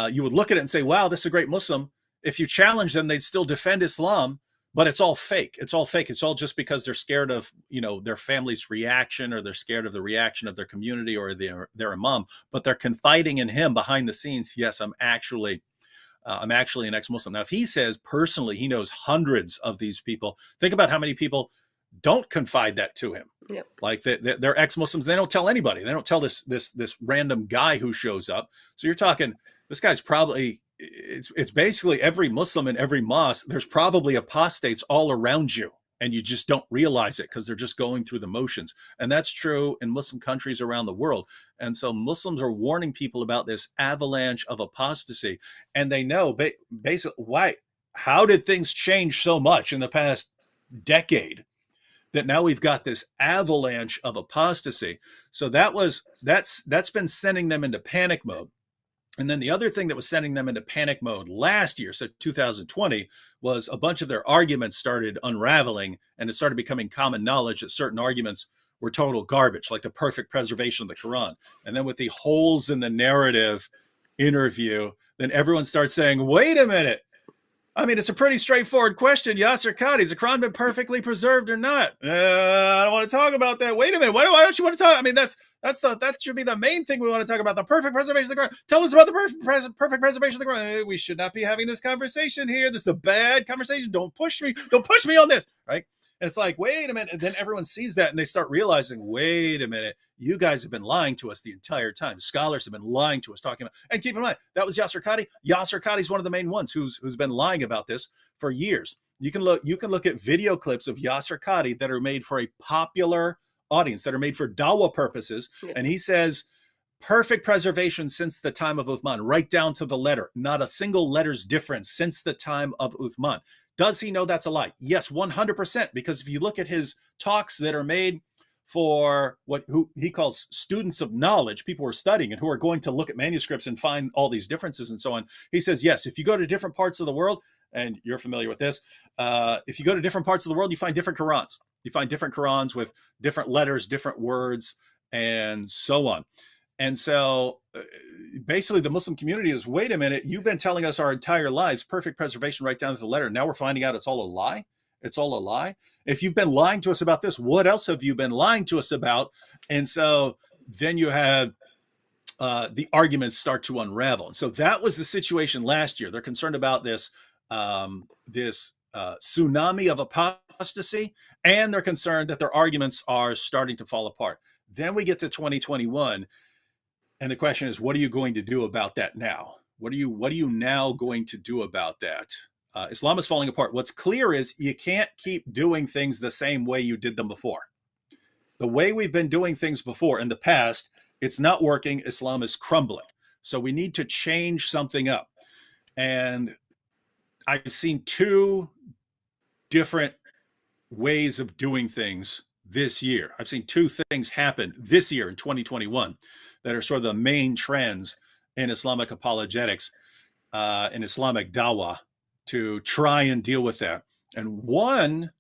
You would look at it and say, wow, this is a great Muslim. If you challenge them, they'd still defend Islam. But it's all fake. It's all fake. It's all just because they're scared of, their family's reaction, or they're scared of the reaction of their community or their imam. But they're confiding in him behind the scenes. Yes, I'm actually an ex-Muslim. Now, if he says personally he knows hundreds of these people, think about how many people don't confide that to him. Yep. Like they're ex-Muslims. They don't tell anybody. They don't tell this random guy who shows up. So you're talking, this guy's probably. It's basically every Muslim in every mosque. There's probably apostates all around you, and you just don't realize it because they're just going through the motions. And that's true in Muslim countries around the world. And so Muslims are warning people about this avalanche of apostasy, and they know basically why. How did things change so much in the past decade that now we've got this avalanche of apostasy? So that's been sending them into panic mode. And then the other thing that was sending them into panic mode last year, so 2020, was a bunch of their arguments started unraveling, and it started becoming common knowledge that certain arguments were total garbage, like the perfect preservation of the Quran. And then with the holes in the narrative interview, then everyone starts saying, wait a minute. I mean, it's a pretty straightforward question. Yasser Qadhi, has the Quran been perfectly preserved or not? I don't want to talk about that. Wait a minute. Why don't you want to talk? I mean, that should be the main thing we want to talk about. The perfect preservation of the Quran. Tell us about the perfect preservation of the Quran. We should not be having this conversation here. This is a bad conversation. Don't push me. Don't push me on this. Right? And it's like, wait a minute. And then everyone sees that and they start realizing, wait a minute. You guys have been lying to us the entire time. Scholars have been lying to us, talking about, and keep in mind, that was Yasser Qadhi. Yasser Qadhi is one of the main ones who's been lying about this for years. You can look at video clips of Yasser Qadhi that are made for a popular audience, that are made for dawah purposes. Yeah. And he says, perfect preservation since the time of Uthman, right down to the letter. Not a single letter's difference since the time of Uthman. Does he know that's a lie? Yes, 100%. Because if you look at his talks that are made for who he calls students of knowledge, people who are studying and who are going to look at manuscripts and find all these differences and so on. He says, yes, if you go to different parts of the world, and you're familiar with this, if you go to different parts of the world, you find different Qurans. You find different Qurans with different letters, different words, and so on. And so basically the Muslim community is, wait a minute, you've been telling us our entire lives, perfect preservation right down to the letter. Now we're finding out it's all a lie. It's all a lie. If you've been lying to us about this, what else have you been lying to us about? And so then you had the arguments start to unravel. And so that was the situation last year. They're concerned about this tsunami of apostasy, and they're concerned that their arguments are starting to fall apart. Then we get to 2021, and the question is, what are you going to do about that now? What are you now going to do about that? Islam is falling apart. What's clear is you can't keep doing things the same way you did them before. The way we've been doing things before in the past, it's not working. Islam is crumbling. So we need to change something up. And I've seen two different ways of doing things this year. I've seen two things happen this year in 2021 that are sort of the main trends in Islamic apologetics, in Islamic dawah, to try and deal with that. And one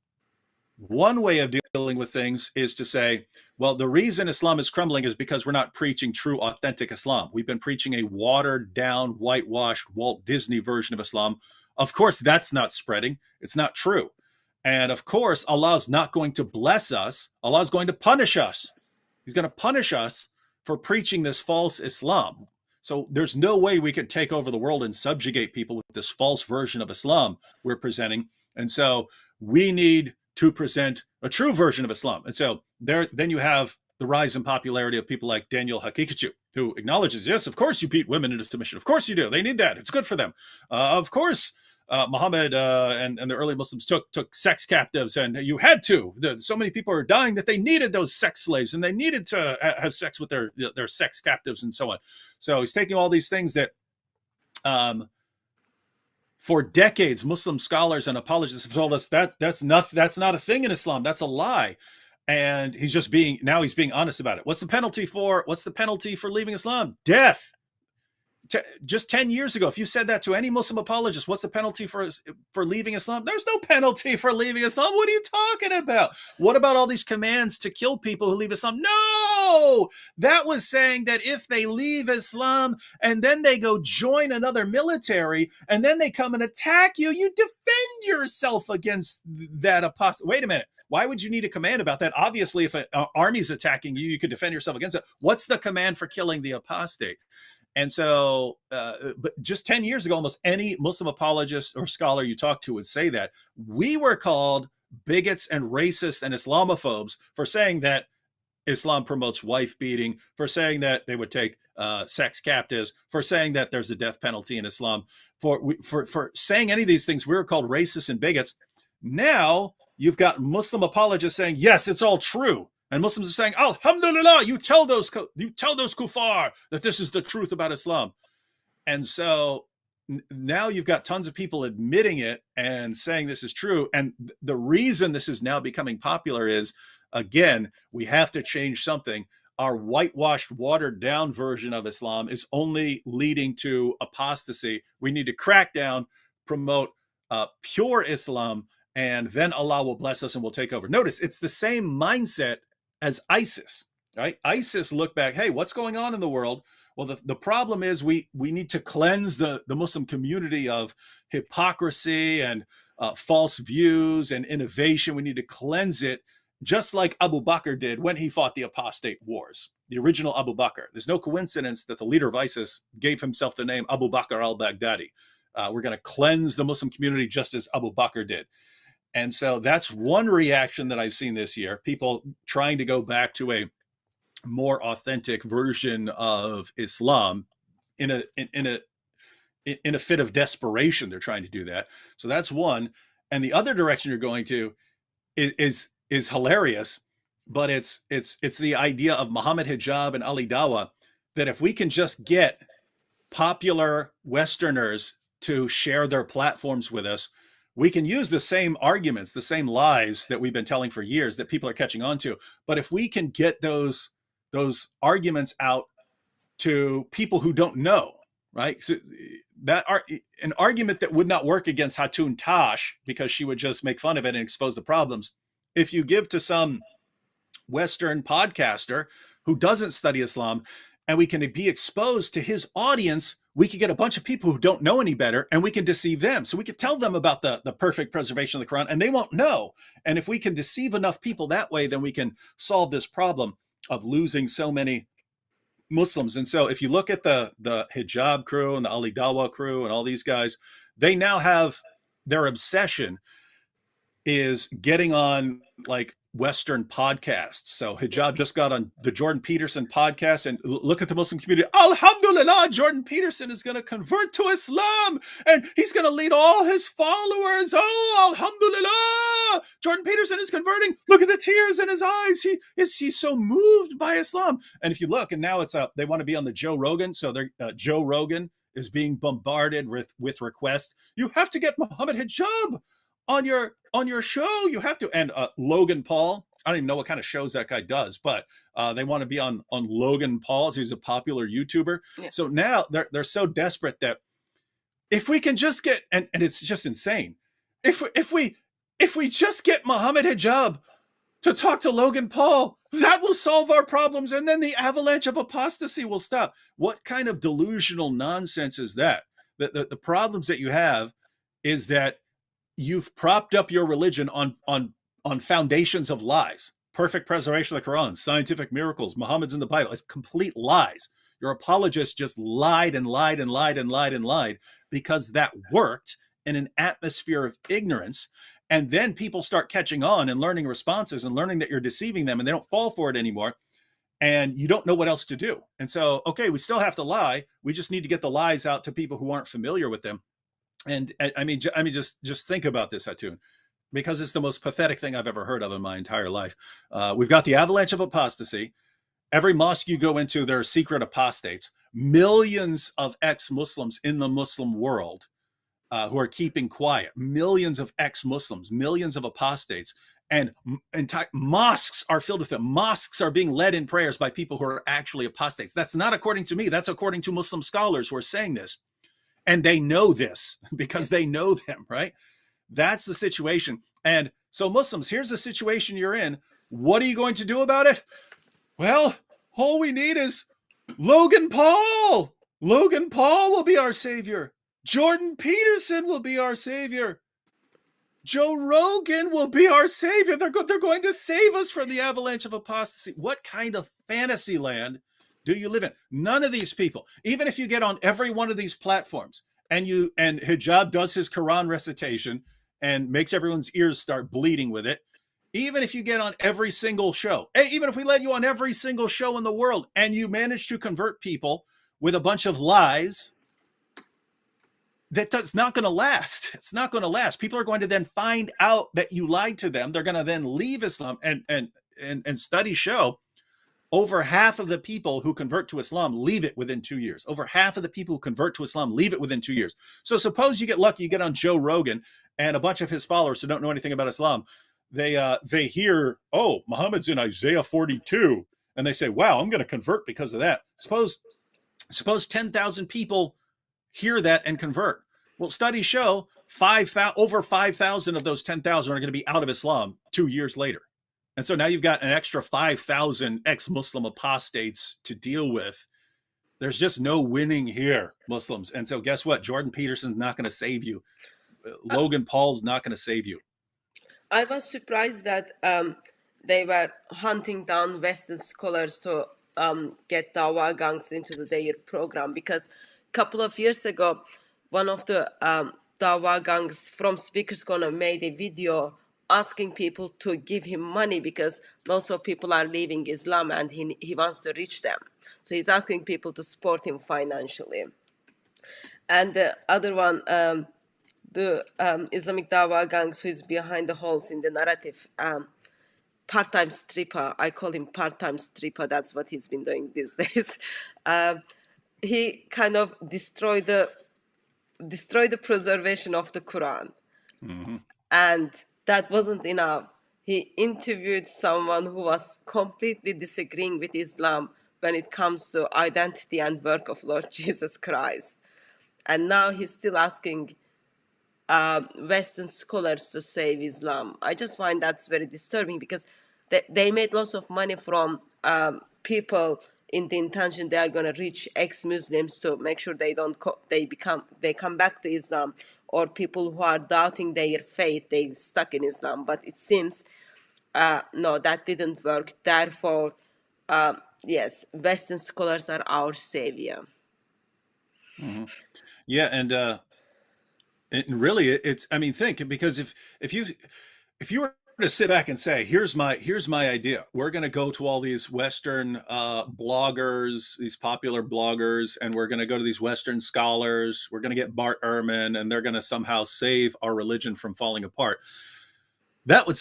way of dealing with things is to say, well, the reason Islam is crumbling is because we're not preaching true, authentic Islam. We've been preaching a watered down, whitewashed Walt Disney version of Islam. Of course, that's not spreading. It's not true. And of course, Allah's not going to bless us. Allah's going to punish us. He's going to punish us for preaching this false Islam. So there's no way we could take over the world and subjugate people with this false version of Islam we're presenting. And so we need to present a true version of Islam. And so then you have the rise in popularity of people like Daniel Hakikachu, who acknowledges, yes, of course you beat women into submission. Of course you do. They need that. It's good for them. Of course, Muhammad and the early Muslims took sex captives, and you had to. So many people are dying that they needed those sex slaves, and they needed to have sex with their sex captives and so on. So he's taking all these things that for decades, Muslim scholars and apologists have told us that that's not a thing in Islam. That's a lie. And he's being honest about it. What's the penalty for leaving Islam? Death. Just 10 years ago, if you said that to any Muslim apologist, what's the penalty for leaving Islam? There's no penalty for leaving Islam. What are you talking about? What about all these commands to kill people who leave Islam? No, that was saying that if they leave Islam and then they go join another military and then they come and attack you, you defend yourself against that apostate. Wait a minute. Why would you need a command about that? Obviously, if an army's attacking you, you could defend yourself against it. What's the command for killing the apostate? And so, but just 10 years ago, almost any Muslim apologist or scholar you talk to would say that. We were called bigots and racists and Islamophobes for saying that Islam promotes wife beating, for saying that they would take sex captives, for saying that there's a death penalty in Islam. For saying any of these things, we were called racists and bigots. Now you've got Muslim apologists saying, yes, it's all true. And Muslims are saying, alhamdulillah, you tell those kuffar that this is the truth about Islam. And so now you've got tons of people admitting it and saying this is true. And the reason this is now becoming popular is, again, we have to change something. Our whitewashed, watered down version of Islam is only leading to apostasy. We need to crack down, promote pure Islam, and then Allah will bless us and we'll take over. Notice it's the same mindset as ISIS, right? ISIS looked back, hey, what's going on in the world? Well, the problem is we need to cleanse the Muslim community of hypocrisy and false views and innovation. We need to cleanse it just like Abu Bakr did when he fought the apostate wars, the original Abu Bakr. There's no coincidence that the leader of ISIS gave himself the name Abu Bakr al-Baghdadi. We're going to cleanse the Muslim community just as Abu Bakr did. And so that's one reaction that I've seen this year, people trying to go back to a more authentic version of Islam in a fit of desperation. They're trying to do that. So that's one. And the other direction you're going to is hilarious, but it's the idea of Muhammad Hijab and Ali Dawa, that if we can just get popular Westerners to share their platforms with us, we can use the same arguments, the same lies that we've been telling for years that people are catching on to. But if we can get those arguments out to people who don't know, right? So an argument that would not work against Hatun Tash because she would just make fun of it and expose the problems. If you give to some Western podcaster who doesn't study Islam, and we can be exposed to his audience, we can get a bunch of people who don't know any better and we can deceive them. So we could tell them about the perfect preservation of the Quran and they won't know. And if we can deceive enough people that way, then we can solve this problem of losing so many Muslims. And so if you look at the hijab crew and the Ali Dawa crew and all these guys, they now have their obsession is getting on like Western podcasts. So hijab just got on the Jordan Peterson podcast, and look at the Muslim community. Alhamdulillah, Jordan Peterson is going to convert to Islam and he's going to lead all his followers. Oh, Alhamdulillah, Jordan Peterson is converting. Look at the tears in his eyes. He's so moved by Islam. And if you look, and now it's up, they want to be on the Joe Rogan. So they're Joe Rogan is being bombarded with requests. You have to get Muhammad Hijab on your show. You have to. And Logan Paul, I don't even know what kind of shows that guy does, but they want to be on Logan Paul's. He's a popular YouTuber. Yeah. So now they're so desperate that if we can just get, and it's just insane, if we just get Muhammad Hijab to talk to Logan Paul, that will solve our problems, and then the avalanche of apostasy will stop. What kind of delusional nonsense is that? The problems that you have is that you've propped up your religion on foundations of lies. Perfect preservation of the Quran, scientific miracles, Muhammad's in the Bible. It's complete lies. Your apologists just lied and lied and lied and lied and lied because that worked in an atmosphere of ignorance. And then people start catching on and learning responses and learning that you're deceiving them, and they don't fall for it anymore. And you don't know what else to do. And so, okay, we still have to lie. We just need to get the lies out to people who aren't familiar with them. And I mean, just think about this, Hatun, because it's the most pathetic thing I've ever heard of in my entire life. We've got the avalanche of apostasy. Every mosque you go into, there are secret apostates. Millions of ex-Muslims in the Muslim world who are keeping quiet. Millions of ex-Muslims, millions of apostates. And entire mosques are filled with them. Mosques are being led in prayers by people who are actually apostates. That's not according to me. That's according to Muslim scholars who are saying this. And they know this because they know them, right? That's the situation. And so Muslims, here's the situation you're in. What are you going to do about it? Well, all we need is Logan Paul. Logan Paul will be our savior. Jordan Peterson will be our savior. Joe Rogan will be our savior. They're going to save us from the avalanche of apostasy. What kind of fantasy land do you live in? None of these people, even if you get on every one of these platforms and Hijab does his Quran recitation and makes everyone's ears start bleeding with it, even if you get on every single show, even if we let you on every single show in the world and you manage to convert people with a bunch of lies, that's not going to last. It's not going to last. People are going to then find out that you lied to them. They're going to then leave Islam, and studies show over half of the people who convert to Islam leave it within 2 years. Over half of the people who convert to Islam leave it within 2 years. So suppose you get lucky, you get on Joe Rogan and a bunch of his followers who don't know anything about Islam, they hear, oh, Muhammad's in Isaiah 42, and they say, wow, I'm going to convert because of that. Suppose 10,000 people hear that and convert. Well, studies show over 5,000 of those 10,000 are going to be out of Islam 2 years later. And so now you've got an extra 5,000 ex-Muslim apostates to deal with. There's just no winning here, Muslims. And so guess what? Jordan Peterson's not going to save you. Logan Paul's not going to save you. I was surprised that they were hunting down Western scholars to get Dawa gangs into their program, because a couple of years ago, one of the Dawa gangs from Speaker's Corner made a video asking people to give him money because lots of people are leaving Islam and he wants to reach them. So he's asking people to support him financially. And the other one, the Islamic Dawa gangs who is behind the holes in the narrative, part-time stripper. I call him part-time stripper. That's what he's been doing these days. He kind of destroyed the preservation of the Quran. Mm-hmm. And that wasn't enough. He interviewed someone who was completely disagreeing with Islam when it comes to identity and work of Lord Jesus Christ. And now he's still asking Western scholars to save Islam. I just find that's very disturbing, because they made lots of money from people in the intention they are going to reach ex-Muslims to make sure they come back to Islam, or people who are doubting their faith, they stuck in Islam. But it seems no, that didn't work. Therefore, yes, Western scholars are our savior. Mm-hmm. Yeah, and really, it's, I mean, think, because if you were to sit back and say, here's my idea, we're going to go to all these Western bloggers, these popular bloggers, and we're going to go to these Western scholars, we're going to get Bart Ehrman, and they're going to somehow save our religion from falling apart. That would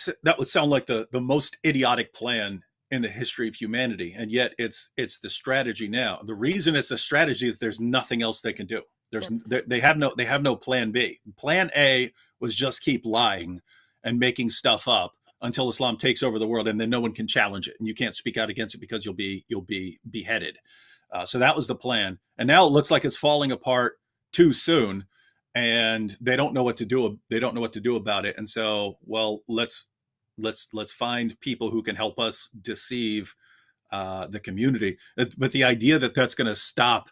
sound like the most idiotic plan in the history of humanity, and yet it's the strategy now. The reason it's a strategy is there's nothing else they can do. They have no plan B. Plan A was just keep lying and making stuff up until Islam takes over the world, and then no one can challenge it, and you can't speak out against it because you'll be beheaded. So that was the plan, and now it looks like it's falling apart too soon, and they don't know what to do. They don't know what to do about it, and so, well, let's find people who can help us deceive the community. But the idea that that's going to stop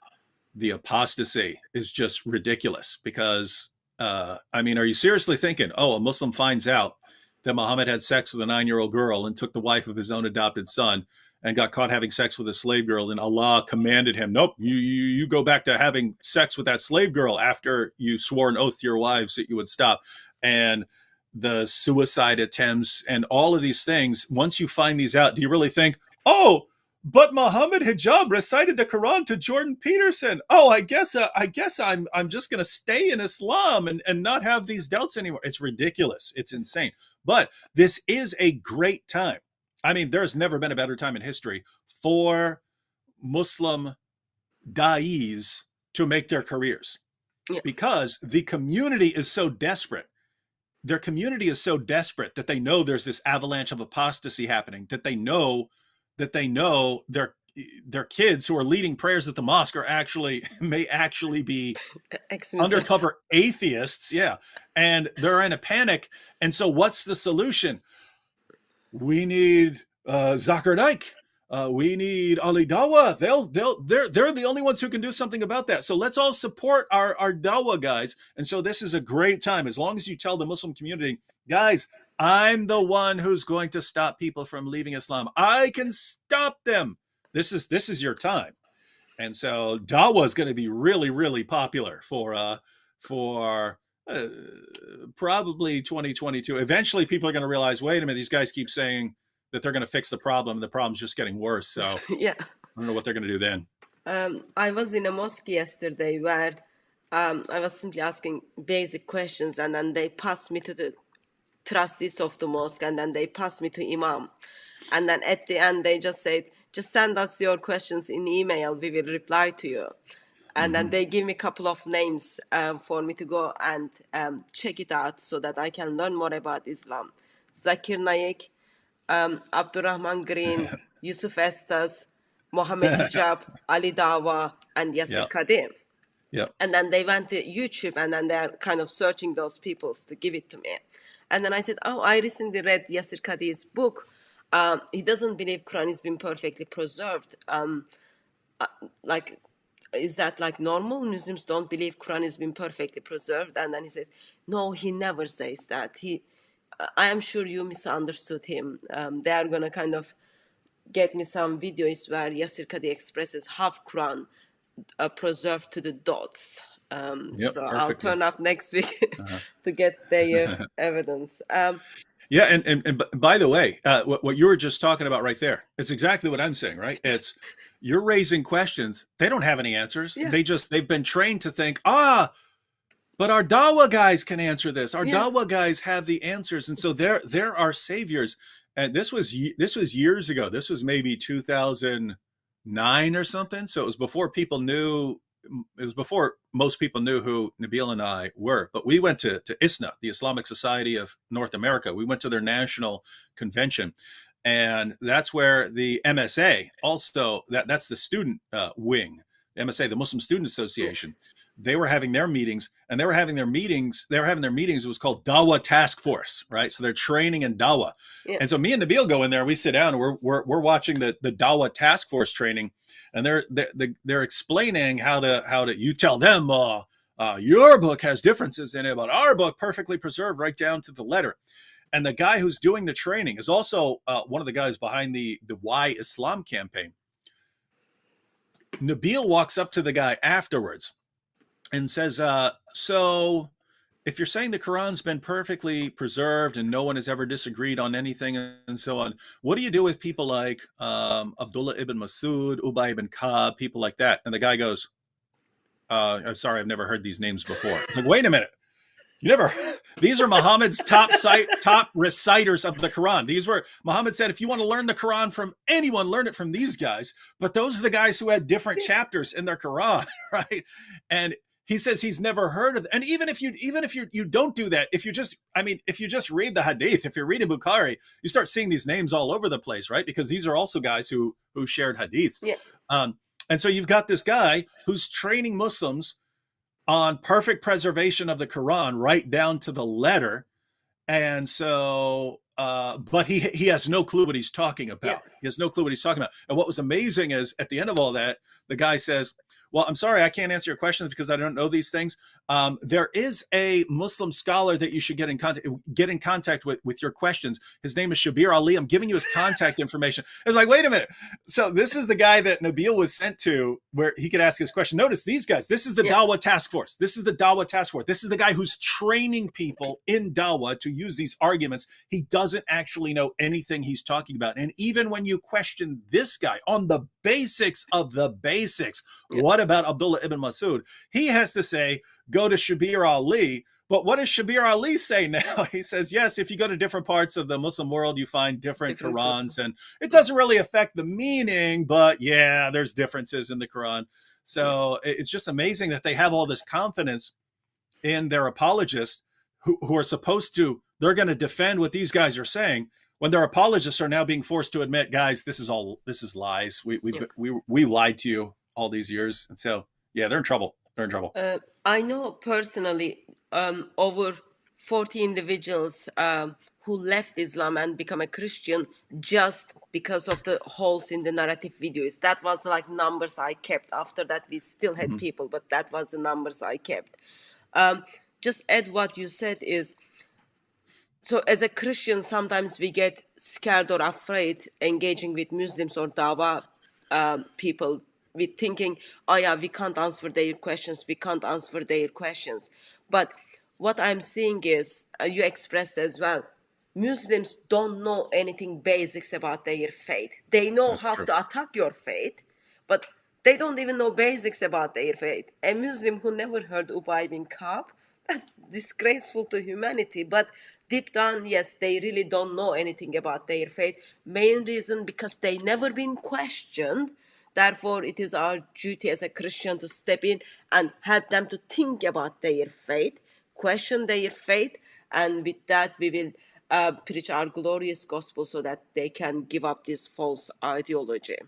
the apostasy is just ridiculous, because I mean, are you seriously thinking, oh, a Muslim finds out that Muhammad had sex with a 9-year-old girl and took the wife of his own adopted son and got caught having sex with a slave girl, and Allah commanded him, nope, you go back to having sex with that slave girl after you swore an oath to your wives that you would stop. And the suicide attempts and all of these things, once you find these out, do you really think, oh, but Muhammad Hijab recited the Quran to Jordan Peterson. Oh, I guess I'm just going to stay in Islam and not have these doubts anymore. It's ridiculous. It's insane. But this is a great time. I mean, there's never been a better time in history for Muslim da'is to make their careers, because the community is so desperate. Their community is so desperate that they know there's this avalanche of apostasy happening, that they know their kids who are leading prayers at the mosque may actually be undercover atheists. Yeah. And they're in a panic. And so what's the solution? We need Zakir Naik. We need Ali Dawa. They're the only ones who can do something about that. So let's all support our Dawa guys. And so this is a great time. As long as you tell the Muslim community, guys, I'm the one who's going to stop people from leaving Islam. I can stop them. This is your time. And so Dawa is going to be really, really popular for probably 2022. Eventually, people are going to realize, wait a minute, these guys keep saying that they're going to fix the problem, and the problem's just getting worse. So yeah, I don't know what they're going to do then. I was in a mosque yesterday where I was simply asking basic questions, and then they passed me to the trustees of the mosque, and then they passed me to Imam. And then at the end, they just said, just send us your questions in email. We will reply to you. And then they give me a couple of names for me to go and check it out so that I can learn more about Islam. Zakir Naik, Abdurrahman Green, Yusuf Estes, Mohammed Hijab, Ali Dawa, and Yasir Kadim. Yeah. And then they went to YouTube, and then they're kind of searching those people to give it to me. And then I said, oh, I recently read Yasir Kadim's book. He doesn't believe Quran has been perfectly preserved. Is that like normal? Muslims don't believe Quran has been perfectly preserved. And then he says, no, he never says that. I am sure you misunderstood him. They are going to kind of get me some videos where Yasir Qadi expresses half Quran preserved to the dots. So I'll turn up next week to get their evidence. Yeah, and by the way, what you were just talking about right there, it's exactly what I'm saying, right? It's you're raising questions. They don't have any answers. Yeah. They've been trained to think, but our Dawa guys can answer this. Our Dawa guys have the answers, and so they're our saviors. And this was years ago. This was maybe 2009 or something. So it was before people knew. It was before most people knew who Nabil and I were. But we went to ISNA, the Islamic Society of North America. We went to their national convention, and that's where the MSA also that's the student wing. MSA, the Muslim Student Association. They were having their meetings, and they were having their meetings. It was called Dawa Task Force, right? So they're training in Dawa. Yeah. And so me and Nabil go in there. We sit down, and we're watching the Dawa Task Force training, and they're explaining how to. You tell them your book has differences in it, but our book perfectly preserved right down to the letter. And the guy who's doing the training is also one of the guys behind the Why Islam campaign. Nabil walks up to the guy afterwards and says, so if you're saying the Quran's been perfectly preserved and no one has ever disagreed on anything and so on, what do you do with people like Abdullah ibn Masud, Ubay ibn Ka'b, people like that? And the guy goes, I'm sorry, I've never heard these names before. It's like, wait a minute. These are Muhammad's top reciters of the Quran. Muhammad said, if you want to learn the Quran from anyone, learn it from these guys. But those are the guys who had different chapters in their Quran, right? And he says he's never heard of, and even if you don't do that, if you just read the Hadith, if you're reading Bukhari, you start seeing these names all over the place, right? Because these are also guys who shared Hadiths. Yeah. And so you've got this guy who's training Muslims on perfect preservation of the Quran right down to the letter. And so, but he has no clue what he's talking about. Yeah. He has no clue what he's talking about. And what was amazing is at the end of all that, the guy says, Well, I'm sorry, I can't answer your questions because I don't know these things. There is a Muslim scholar that you should get in contact with your questions. His name is Shabir Ali. I'm giving you his contact information. It's like, wait a minute. So this is the guy that Nabil was sent to where he could ask his question. Notice these guys. This is the Dawah Task Force. This is the Dawah Task Force. This is the guy who's training people in Dawah to use these arguments. He doesn't actually know anything he's talking about. And even when you question this guy on the basics of the basics, what about Abdullah ibn Masud? He has to say, go to Shabir Ali. But what does Shabir Ali say now? He says, yes, if you go to different parts of the Muslim world, you find different Qurans, and it doesn't really affect the meaning, but yeah, there's differences in the Quran. So it's just amazing that they have all this confidence in their apologists who are supposed to, they're going to defend what these guys are saying, when their apologists are now being forced to admit, guys, this is lies. We lied to you all these years. And so, yeah, they're in trouble. They're in trouble. I know personally over 40 individuals who left Islam and become a Christian just because of the holes in the narrative videos. That was like numbers I kept. After that, we still had people, but that was the numbers I kept. Just add what you said is, so as a Christian, sometimes we get scared or afraid engaging with Muslims or Dawa people with thinking, oh yeah, we can't answer their questions. We can't answer their questions. But what I'm seeing is, you expressed as well, Muslims don't know anything basics about their faith. They know how to attack your faith, but they don't even know basics about their faith. A Muslim who never heard Ubay bin Ka'b, that's disgraceful to humanity. But deep down, yes, they really don't know anything about their faith. Main reason, because they never been questioned. Therefore, it is our duty as a Christian to step in and help them to think about their faith, question their faith, and with that, we will preach our glorious gospel so that they can give up this false ideology.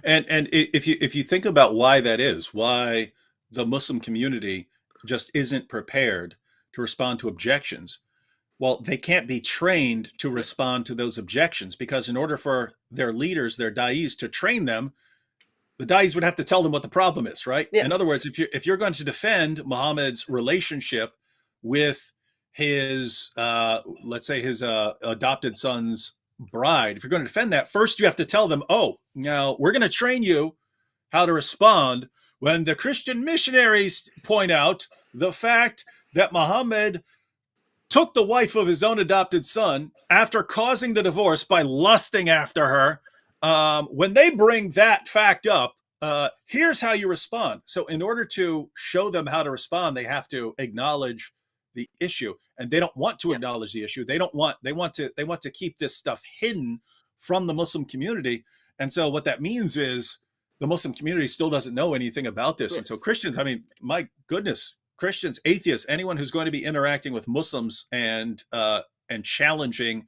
And if you think about why that is, why the Muslim community just isn't prepared to respond to objections, well, they can't be trained to respond to those objections, because in order for their leaders, their da'is, to train them, the da'is would have to tell them what the problem is, right? Yeah. In other words, if you're going to defend Muhammad's relationship with his, let's say his adopted son's bride, if you're going to defend that, first you have to tell them, oh, now we're going to train you how to respond when the Christian missionaries point out the fact that Muhammad took the wife of his own adopted son after causing the divorce by lusting after her. When they bring that fact up, here's how you respond. So in order to show them how to respond, they have to acknowledge the issue, and they don't want to acknowledge the issue. They want to keep this stuff hidden from the Muslim community. And so what that means is the Muslim community still doesn't know anything about this. And so Christians, I mean, my goodness, Christians, atheists, anyone who's going to be interacting with Muslims and challenging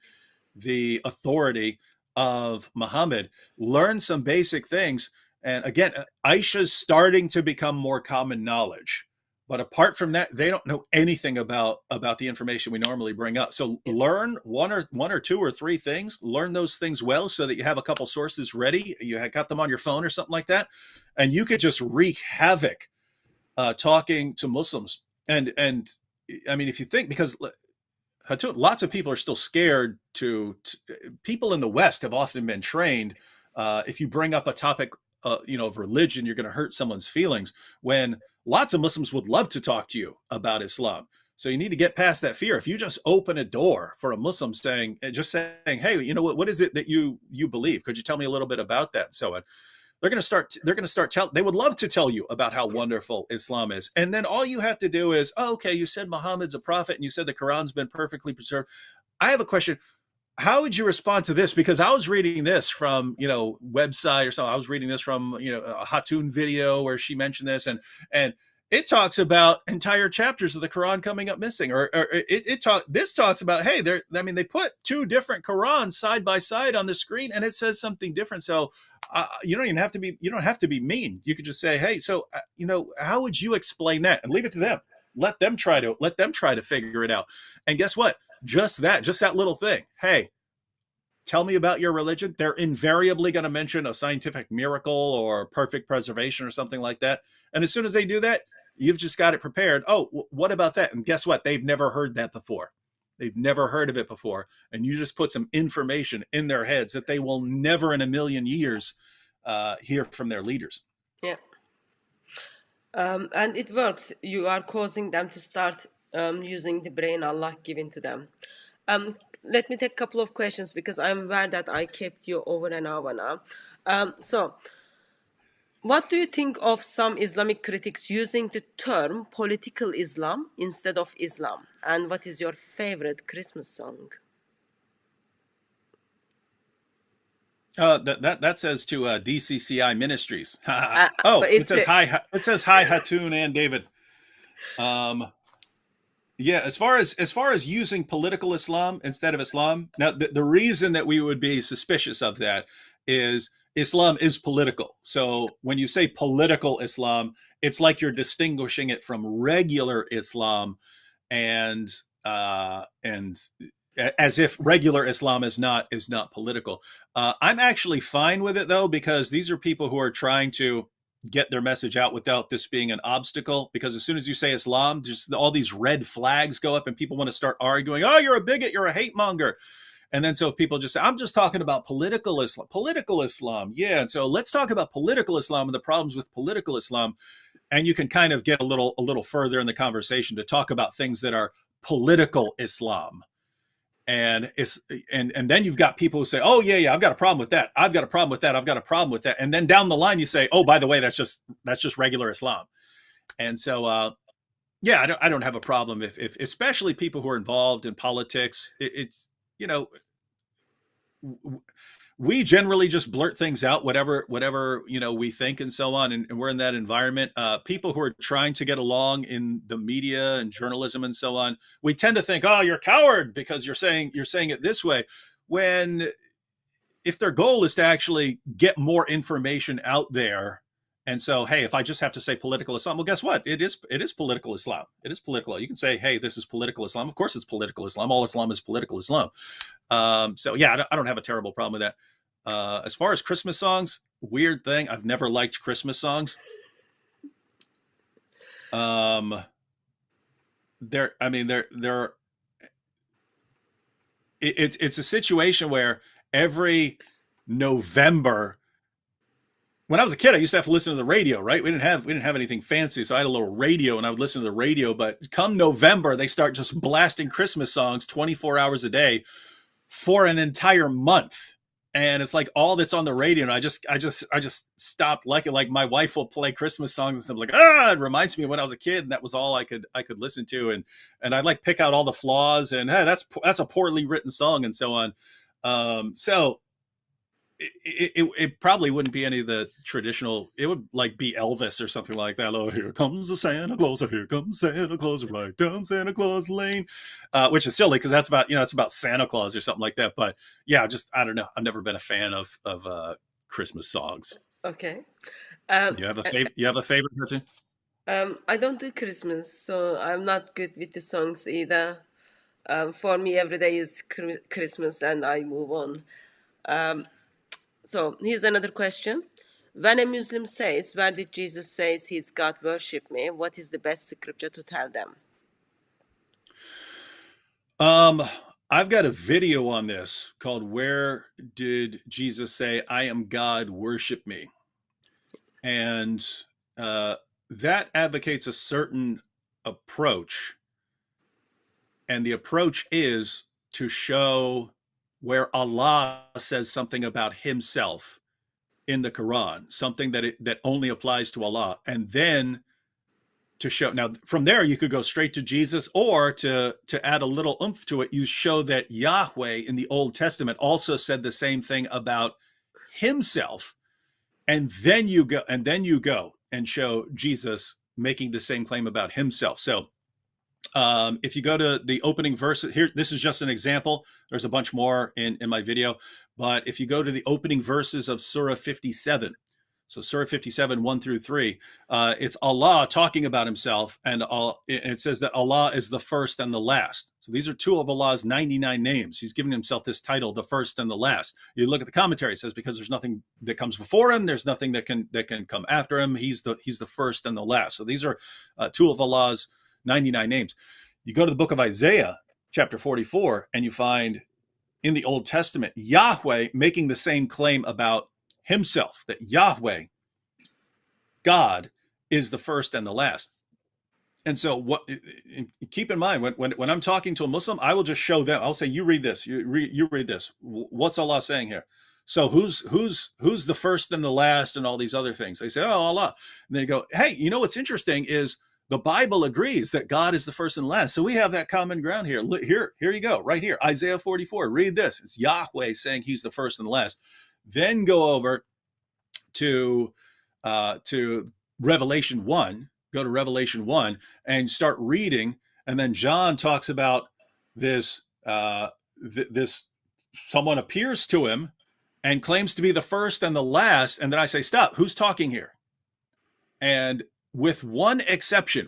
the authority of Muhammad, learn some basic things. And again, Aisha's starting to become more common knowledge. But apart from that, they don't know anything about the information we normally bring up. So learn one or two or three things, learn those things well so that you have a couple sources ready. You got them on your phone or something like that. And you could just wreak havoc talking to Muslims. And I mean, if you think, because Hatun, lots of people are still scared to people in the West have often been trained. If you bring up a topic, of religion, you're going to hurt someone's feelings, when lots of Muslims would love to talk to you about Islam. So you need to get past that fear. If you just open a door for a Muslim saying, hey, you know what is it that you believe? Could you tell me a little bit about that? So on. They're going to start they would love to tell you about how wonderful Islam is. And then all you have to do is, oh, okay, you said Muhammad's a prophet and you said the Quran's been perfectly preserved. I have a question. How would you respond to this? Because I was reading this from, website or something. I was reading this from, a Hatun video where she mentioned this, and it talks about entire chapters of the Quran coming up missing, or this talks about, hey, they put two different Qurans side by side on the screen and it says something different. So you don't have to be mean. You could just say, hey, so how would you explain that, and leave it to them. Let them try to figure it out. And guess what? Just that little thing. Hey, tell me about your religion, they're invariably going to mention a scientific miracle or perfect preservation or something like that. And as soon as they do that, you've just got it prepared. Oh, what about that? And guess what? They've never heard that before. They've never heard of it before. And you just put some information in their heads that they will never in a million years hear from their leaders. Yeah. And it works. You are causing them to start using the brain Allah given to them. Let me take a couple of questions because I'm aware that I kept you over an hour now. So, what do you think of some Islamic critics using the term political Islam instead of Islam? And what is your favorite Christmas song? That says to DCCI Ministries. Oh, it says hi. It says hi, Hatun and David. Yeah, as far as using political Islam instead of Islam. Now, the reason that we would be suspicious of that is Islam is political. So when you say political Islam, it's like you're distinguishing it from regular Islam, and as if regular Islam is not political. I'm actually fine with it though, because these are people who are trying to get their message out without this being an obstacle. Because as soon as you say Islam, just all these red flags go up and people want to start arguing. Oh, you're a bigot, you're a hate monger. And then so if people just say, I'm just talking about political Islam. Yeah. And so let's talk about political Islam and the problems with political Islam. And you can kind of get a little further in the conversation to talk about things that are political Islam. And then you've got people who say, oh yeah, I've got a problem with that. I've got a problem with that. I've got a problem with that. And then down the line you say, oh, by the way, that's just regular Islam. And so, yeah, I don't have a problem if especially people who are involved in politics. It's, you know, we generally just blurt things out, whatever, you know, we think and so on. And we're in that environment. People who are trying to get along in the media and journalism and so on, we tend to think, oh, you're a coward because you're saying it this way. When if their goal is to actually get more information out there. And so, hey, if I just have to say political Islam, well, guess what? It is political Islam. It is political. You can say, hey, this is political Islam. Of course, it's political Islam. All Islam is political Islam. So, yeah, I don't have a terrible problem with that. As far as Christmas songs, weird thing. I've never liked Christmas songs. It's a situation where every November, when I was a kid, I used to have to listen to the radio, right? We didn't have anything fancy. So I had a little radio and I would listen to the radio, but come November, they start just blasting Christmas songs 24 hours a day for an entire month. And it's like all that's on the radio. And I just stopped liking. Like my wife will play Christmas songs and stuff like, it reminds me of when I was a kid. And that was all I could listen to. And I'd like pick out all the flaws and, hey, that's a poorly written song and so on. So it probably wouldn't be any of the traditional. It would like be Elvis or something like that. Oh, here comes the Santa Claus. Oh, here comes Santa Claus right down Santa Claus Lane, which is silly because that's about it's about Santa Claus or something like that. But yeah, I don't know. I've never been a fan of Christmas songs. Okay. You have a favorite cartoon? I don't do Christmas, so I'm not good with the songs either. For me, every day is Christmas, and I move on. So here's another question. When a Muslim says, where did Jesus say he's God, worship me? What is the best scripture to tell them? I've got a video on this called Where Did Jesus Say I Am God, Worship Me? And that advocates a certain approach. And the approach is to show where Allah says something about himself in the Quran, something that only applies to Allah. And then to show, now from there, you could go straight to Jesus, or to add a little oomph to it, you show that Yahweh in the Old Testament also said the same thing about himself. And then you go and show Jesus making the same claim about himself. So if you go to the opening verse here, this is just an example. There's a bunch more in my video, but if you go to the opening verses of Surah 57, So Surah 57, 1 through 3, it's Allah talking about himself, and it says that Allah is the first and the last. So these are two of Allah's 99 names. He's given himself this title, the first and the last. You look at the commentary, it says because there's nothing that comes before him, there's nothing that can come after him. He's the first and the last. So these are two of Allah's 99 names. You go to the book of Isaiah, chapter 44, and you find in the Old Testament Yahweh making the same claim about himself, that Yahweh, God, is the first and the last. And so keep in mind, when I'm talking to a Muslim, I will just show them. I'll say, you read this, you read this. What's Allah saying here? So who's the first and the last and all these other things? They say, oh, Allah. And they go, hey, you know what's interesting is the Bible agrees that God is the first and last. So we have that common ground here. Here you go, right here, Isaiah 44. Read this. It's Yahweh saying he's the first and the last. Then go over to Revelation 1. Go to Revelation 1 and start reading. And then John talks about this. This someone appears to him and claims to be the first and the last. And then I say, stop. Who's talking here? And with one exception,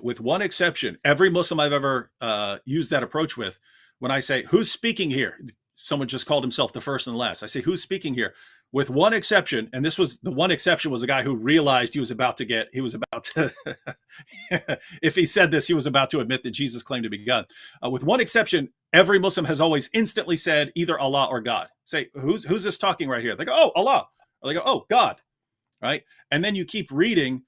every Muslim I've ever used that approach with, when I say, who's speaking here? Someone just called himself the first and the last. I say, who's speaking here? With one exception, and this was the one exception was a guy who realized he was about to, if he said this, he was about to admit that Jesus claimed to be God. With one exception, every Muslim has always instantly said either Allah or God. Say, who's this talking right here? They go, oh, Allah. Or they go, oh, God. Right? And then you keep reading,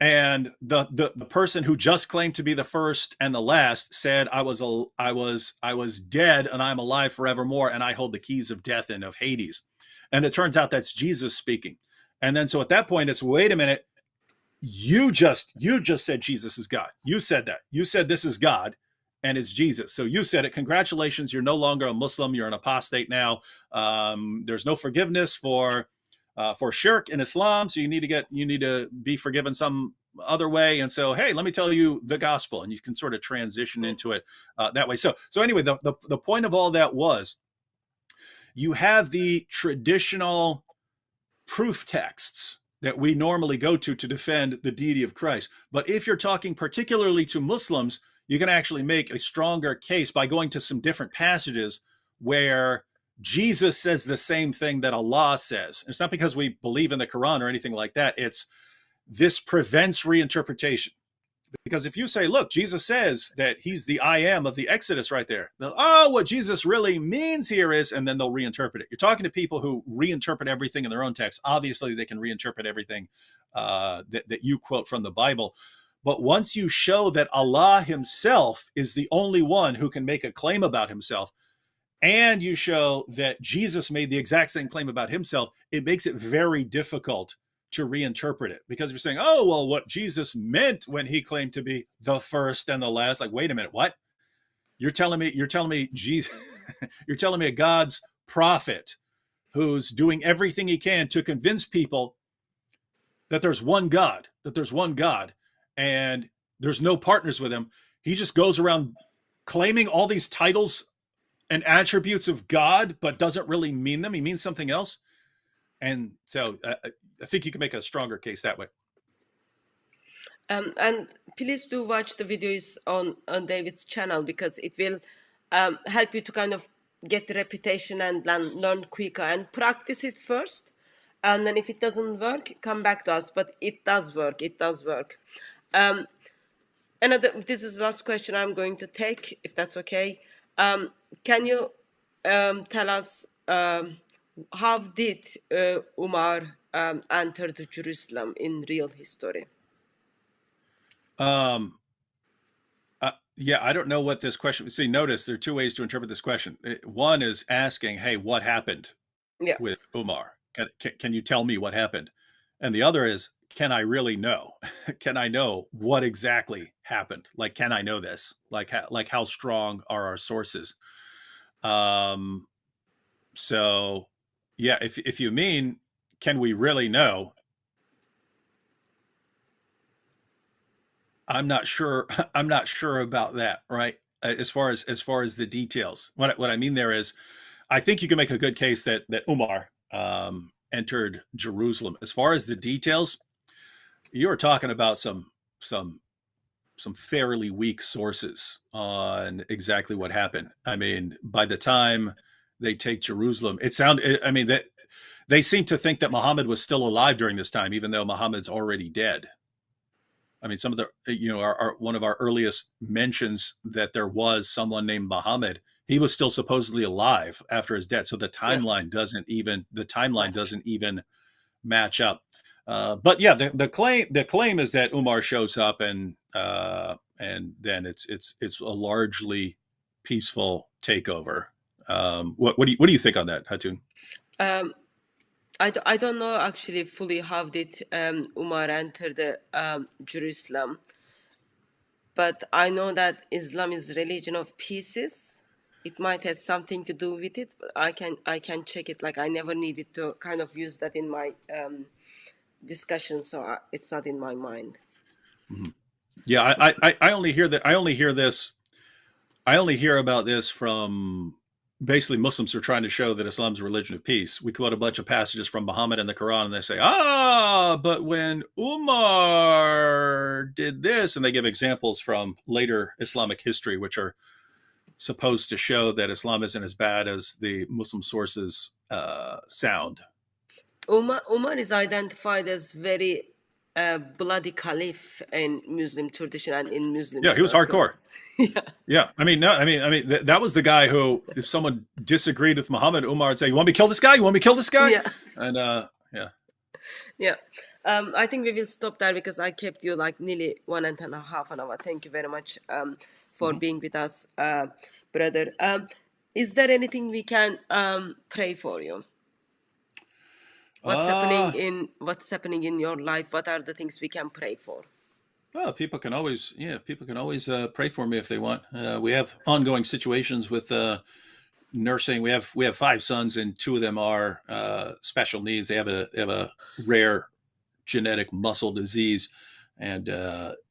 and the person who just claimed to be the first and the last said, I was dead and I'm alive forevermore, and I hold the keys of death and of Hades. And it turns out that's Jesus speaking. And then so at that point, it's, wait a minute, you just said Jesus is God. You said that. You said this is God and it's Jesus. So you said it. Congratulations. You're no longer a Muslim. You're an apostate now. There's no forgiveness for shirk in Islam. So you need to be forgiven some other way. And so, hey, let me tell you the gospel, and you can sort of transition into it that way. So anyway, the point of all that was, you have the traditional proof texts that we normally go to defend the deity of Christ. But if you're talking particularly to Muslims, you can actually make a stronger case by going to some different passages where Jesus says the same thing that Allah says. It's not because we believe in the Quran or anything like that. It's this prevents reinterpretation. Because if you say, look, Jesus says that he's the I am of the Exodus right there. What Jesus really means here is, and then they'll reinterpret it. You're talking to people who reinterpret everything in their own text. Obviously, they can reinterpret everything that you quote from the Bible. But once you show that Allah himself is the only one who can make a claim about himself, and you show that Jesus made the exact same claim about himself, it makes it very difficult to reinterpret it. Because if you're saying, oh, well, what Jesus meant when he claimed to be the first and the last, like, wait a minute, what? You're telling me Jesus, you're telling me a God's prophet who's doing everything he can to convince people that there's one God, and there's no partners with him. He just goes around claiming all these titles and attributes of God, but doesn't really mean them. He means something else. And so I think you can make a stronger case that way. And please do watch the videos on David's channel, because it will help you to kind of get the reputation and learn quicker, and practice it first. And then if it doesn't work, come back to us. But it does work. It does work. This is the last question I'm going to take, if that's okay. Can you tell us how did Umar enter the Jerusalem in real history? Yeah, I don't know what this question. See, notice there are two ways to interpret this question. One is asking, "Hey, what happened with Umar? Can you tell me what happened?" And the other is, "Can I really know? Can I know what exactly happened? Like, can I know this? Like how strong are our sources?" So, yeah, if you mean, can we really know? I'm not sure. I'm not sure about that, right? As far as the details. What I mean there is, I think you can make a good case that Umar entered Jerusalem. As far as the details, you are talking about some some fairly weak sources on exactly what happened. I mean, by the time they take Jerusalem, it sounded. I mean, that they seem to think that Muhammad was still alive during this time, even though Muhammad's already dead. I mean, some of the one of our earliest mentions that there was someone named Muhammad. He was still supposedly alive after his death, so Yeah. the timeline Match. doesn't even match up. But yeah, the claim is that Umar shows up and then it's a largely peaceful takeover. What do you think on that, Hatun? Um, I don't know actually fully how did Umar enter the Jerusalem, but I know that Islam is religion of pieces. It might have something to do with it, but I can check it. Like I never needed to kind of use that in my discussion, so it's not in my mind. Mhm. Yeah, I only hear that. I only hear about this from basically Muslims who are trying to show that Islam's a religion of peace. We quote a bunch of passages from Muhammad in the Quran, and they say, but when Umar did this, and they give examples from later Islamic history, which are supposed to show that Islam isn't as bad as the Muslim sources sound. Umar is identified as very bloody caliph in Muslim tradition and in Muslim Yeah, he was circle. hardcore. Yeah, Yeah, I mean, no, I mean, that was the guy who, if someone disagreed with Muhammad, Umar would say, "You want me to kill this guy? You want me to kill this guy?" yeah, And yeah, yeah. I think we will stop there because I kept you like nearly 1.5 hours. Thank you very much for Mhm. being with us, brother. Is there anything we can pray for you? uh, What's happening in your life? What are the things we can pray for? well, people can always pray for me if they want. We have ongoing situations with nursing. We have five sons, and two of them are special needs. They have a rare genetic muscle disease, and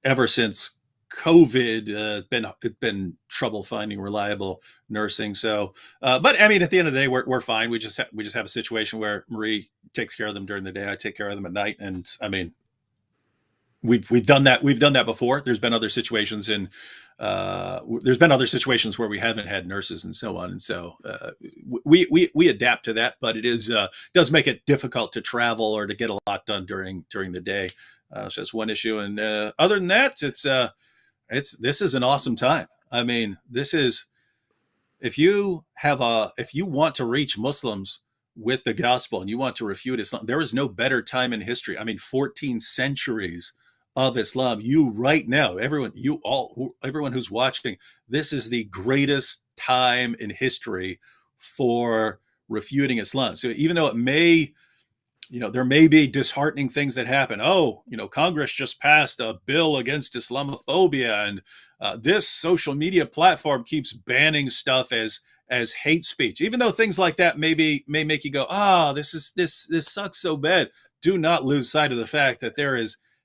ever since COVID, it's been trouble finding reliable nursing. So, but I mean, at the end of the day, we're fine. We just have a situation where Marie takes care of them during the day. I take care of them at night, and I mean, we've done that. We've done that before. There's been other situations where we haven't had nurses and so on, and so we adapt to that. But does make it difficult to travel or to get a lot done during the day. So that's one issue. And other than that, it's this is an awesome time. I mean, this is if you want to reach Muslims with the gospel and you want to refute Islam, there is no better time in history. I mean, 14 centuries of Islam. You right now, everyone who's watching, this is the greatest time in history for refuting Islam. So even though there may be disheartening things that happen. Congress just passed a bill against Islamophobia, and this social media platform keeps banning stuff as hate speech. Even though things like that may make you go, this sucks so bad. Do not lose sight of the fact that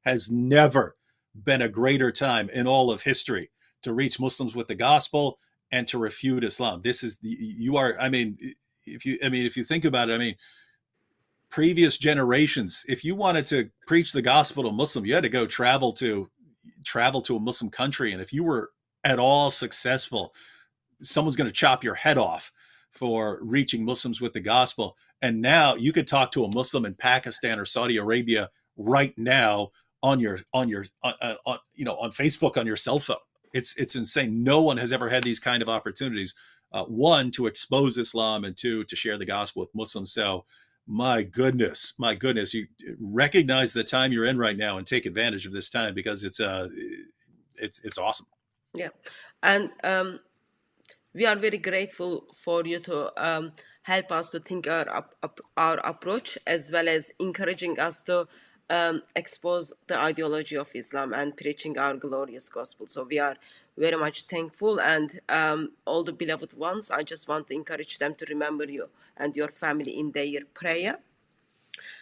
has never been a greater time in all of history to reach Muslims with the gospel and to refute Islam. This is the you are. If you think about it, I mean, previous generations, if you wanted to preach the gospel to Muslim, you had to go travel to a Muslim country, and if you were at all successful, someone's going to chop your head off for reaching Muslims with the gospel. And now you could talk to a Muslim in Pakistan or Saudi Arabia right now on on Facebook on your cell phone. It's insane. No one has ever had these kind of opportunities. One, to expose Islam, and two, to share the gospel with Muslims. So my goodness, you recognize the time you're in right now and take advantage of this time because it's awesome. Yeah, and we are very grateful for you to help us to think our approach as well as encouraging us to expose the ideology of Islam and preaching our glorious gospel. So we are very much thankful, and all the beloved ones, I just want to encourage them to remember you and your family in their prayer.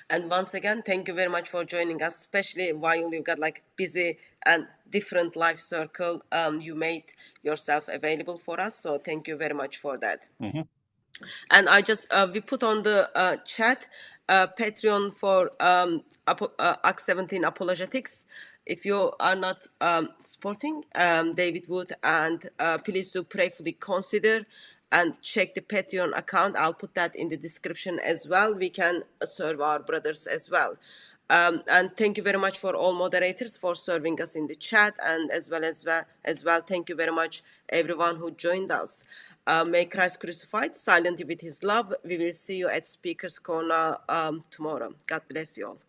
And once again, thank you very much for joining us, especially while you got like busy and different life circle. You made yourself available for us. So thank you very much for that. Mm-hmm. And I just, we put on the chat Patreon for Acts 17 Apologetics. If you are not supporting David Wood, and please do prayerfully consider and check the Patreon account. I'll put that in the description as well. We can serve our brothers as well. And thank you very much for all moderators for serving us in the chat, and as well, thank you very much everyone who joined us. May Christ crucified silently with his love. We will see you at Speaker's Corner tomorrow. God bless you all.